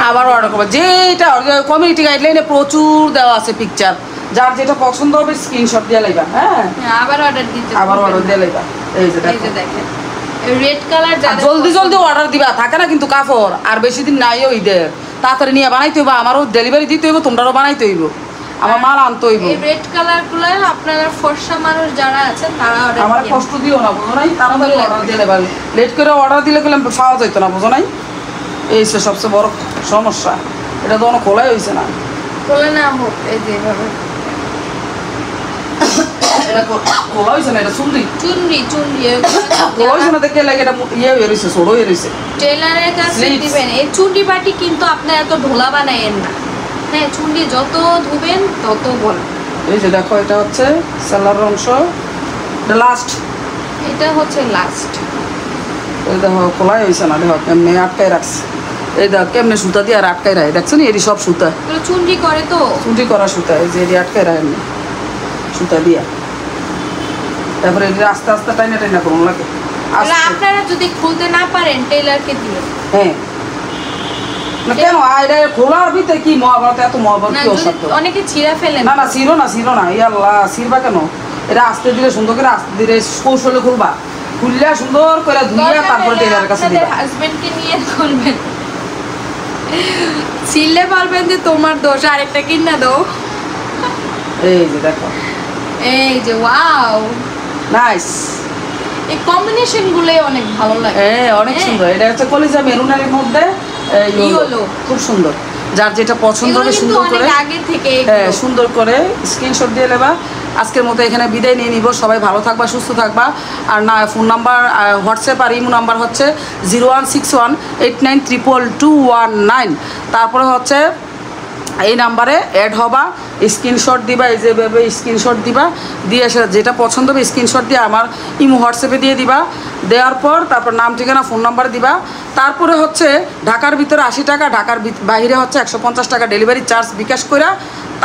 আবার অর্ডার করবো। যেটা কমিউনিটি গাইডলাইনে প্রচুর দেওয়া আছে পিকচার, যার যেটা পছন্দ হবে স্ক্রিনশট দিয়ে লাইবা। হ্যাঁ আবার অর্ডার দিতে, আবার অর্ডার দিয়ে লাইবা। এই যে দেখেন রেড কালার, জলদি জলদি অর্ডার দিবা, থাকে না কিন্তু কাপড় আর বেশি দিন নাইও ঈদের, তাড়াতাড়ি নিয়ে বানাইতে হইব, আমারও ডেলিভারি দিতে হইব, তোমরাও বানাইতে হইব, আমার মাল আনতে হইব। এই রেড কালার গুলো আপনারা ফর্সা মানুষ যারা আছেন তারা অর্ডার আমার কষ্ট দিও না, বুঝো নাই, তাড়াতাড়ি অর্ডার দিয়ে নেবা। লেট করে অর্ডার দিলে গেলাম পাওয়া যাইতো না, বুঝো নাই, এই সবচেয়ে বড় সমস্যা। এটা তো কোনো খোলাই হয়েছে না, খোলা না হোক এই যে এভাবে খোলা হয়েছে না, এটা চুনরি চুনরি চুনরি খোলা হয়েছে না, দেখে লাগে এটা ইয়ে হয়ে রয়েছে, ছোট হয়ে রয়েছে। টেলারের কাছে দিবেন এই চুনরি বাটি, কিন্তু আপনার এত ঢোলা বানায়েন না। হ্যাঁ চুনরি যত ধুবেন তত বল। এই যে দেখো এটা হচ্ছে সেলার অংশ, এটা লাস্ট, এটা হচ্ছে লাস্ট। এই দেখো খোলাই হয়েছে না, দেখো কেমনি আটকায় রাখছে, এই দেখো কেমনি সুতা দিয়ে আর আটকায় রাখে, দেখছো না এটি সব সুতা, এগুলো চুনরি করে তো, চুনরি করা সুতা, এই যে এটি আটকায় রাখে এমনি সুতা দিয়া, তারপরে এটি আস্তে আস্তে টাইনা টাইনা করুন লাগে। আপনারা যদি খুলতে না পারেন টেলারকে দিয়ে, হ্যাঁ না কেন এটা খোলার ভিতরে কি মহাভারত, এত মহাভারত কি অসাধ্য? অনেকে ছিঁড়া ফেলেন। না না ছিঁড়ো না, ছিঁড়ো না, ই আল্লাহ ছিঁড়বা কেন? এটা আস্তে ধীরে সুন্দর করে আস্তে ধীরে কৌশলে খুলবা, খুললে সুন্দর করে ধুইয়া তারপরে টেলারের কাছে দিবা। হাজবেন্ডকে নিয়ে খুলবেন, ছিঁড়লে বলবেন যে তোমার দোষ, আরেকটা কিনা দাও। এই যে দেখো, এই যে ওয়াও নাইস, এই কম্বিনেশন গুলোই অনেক ভালো লাগে। হ্যাঁ অনেক সুন্দর। এটা হচ্ছে কলিজা মেরুনের মধ্যে ইয়েলো, খুব সুন্দর, যার যেটা পছন্দ হবে সুন্দর করে আগে থেকে হ্যাঁ সুন্দর করে স্ক্রিনশট দিয়ে নেবা। আজকের মতো এখানে বিদায় নিয়ে নিব। সবাই ভালো থাকবা, সুস্থ থাকবা। আর না ফোন নাম্বার, হোয়াটসঅ্যাপ আর ইমো নাম্বার হচ্ছে 0161892219। তারপরে হচ্ছে এই নাম্বারে অ্যাড হবা, স্ক্রিনশট দিবা, এই যেভাবে স্ক্রিনশট দিবা, দিয়ে যেটা পছন্দ হবে স্ক্রিনশট দিয়ে আমার ইমো হোয়াটসঅ্যাপে দিয়ে দিবা। দেওয়ার পর তারপর নাম ঠিকানা ফোন নাম্বার দিবা। তারপরে হচ্ছে ঢাকার ভিতরে 80 টাকা, ঢাকার বাইরে হচ্ছে 150 টাকা ডেলিভারি চার্জ বিকাশ করে,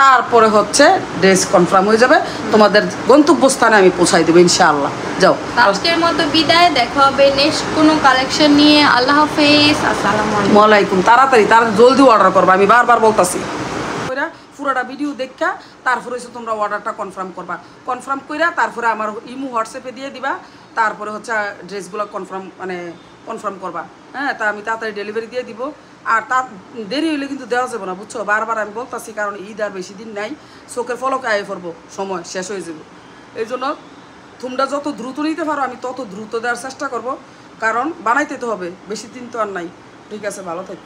তারপরে হচ্ছে ড্রেস কনফার্ম হয়ে যাবে, তোমাদের গন্তব্যস্থানে আমি পৌঁছাই দেবো ইনশাআল্লাহ। যাও, আজকের মতো বিদায়, দেখা হবে নেক্সট কোনো কালেকশন নিয়ে। আল্লাহ হাফেজ, আসসালামু আলাইকুম। তাড়াতাড়ি জলদি অর্ডার করবা, আমি বারবার বলতাছি। পুরোটা ভিডিও দেখা তারপরে হচ্ছে তোমরা অর্ডারটা কনফার্ম করবা, কনফার্ম কইরা তারপরে আমার ইমো হোয়াটসঅ্যাপে দিয়ে দিবা, তারপরে হচ্ছে ড্রেসগুলো কনফার্ম করবা। হ্যাঁ তা আমি তাড়াতাড়ি ডেলিভারি দিয়ে দিব। আর তার দেরি হইলে কিন্তু দেওয়া যাবে না, বুঝছো, বারবার আমি বলতাছি, কারণ ঈদ আর বেশি দিন নাই, চোখের ফলকে আয় পড়বো, সময় শেষ হয়ে যাবে। এই জন্য তোমরা যত দ্রুত নিতে পারো আমি তত দ্রুত দেওয়ার চেষ্টা করব, কারণ বানাইতে তো হবে, বেশি দিন তো আর নাই। ঠিক আছে, ভালো থাকো।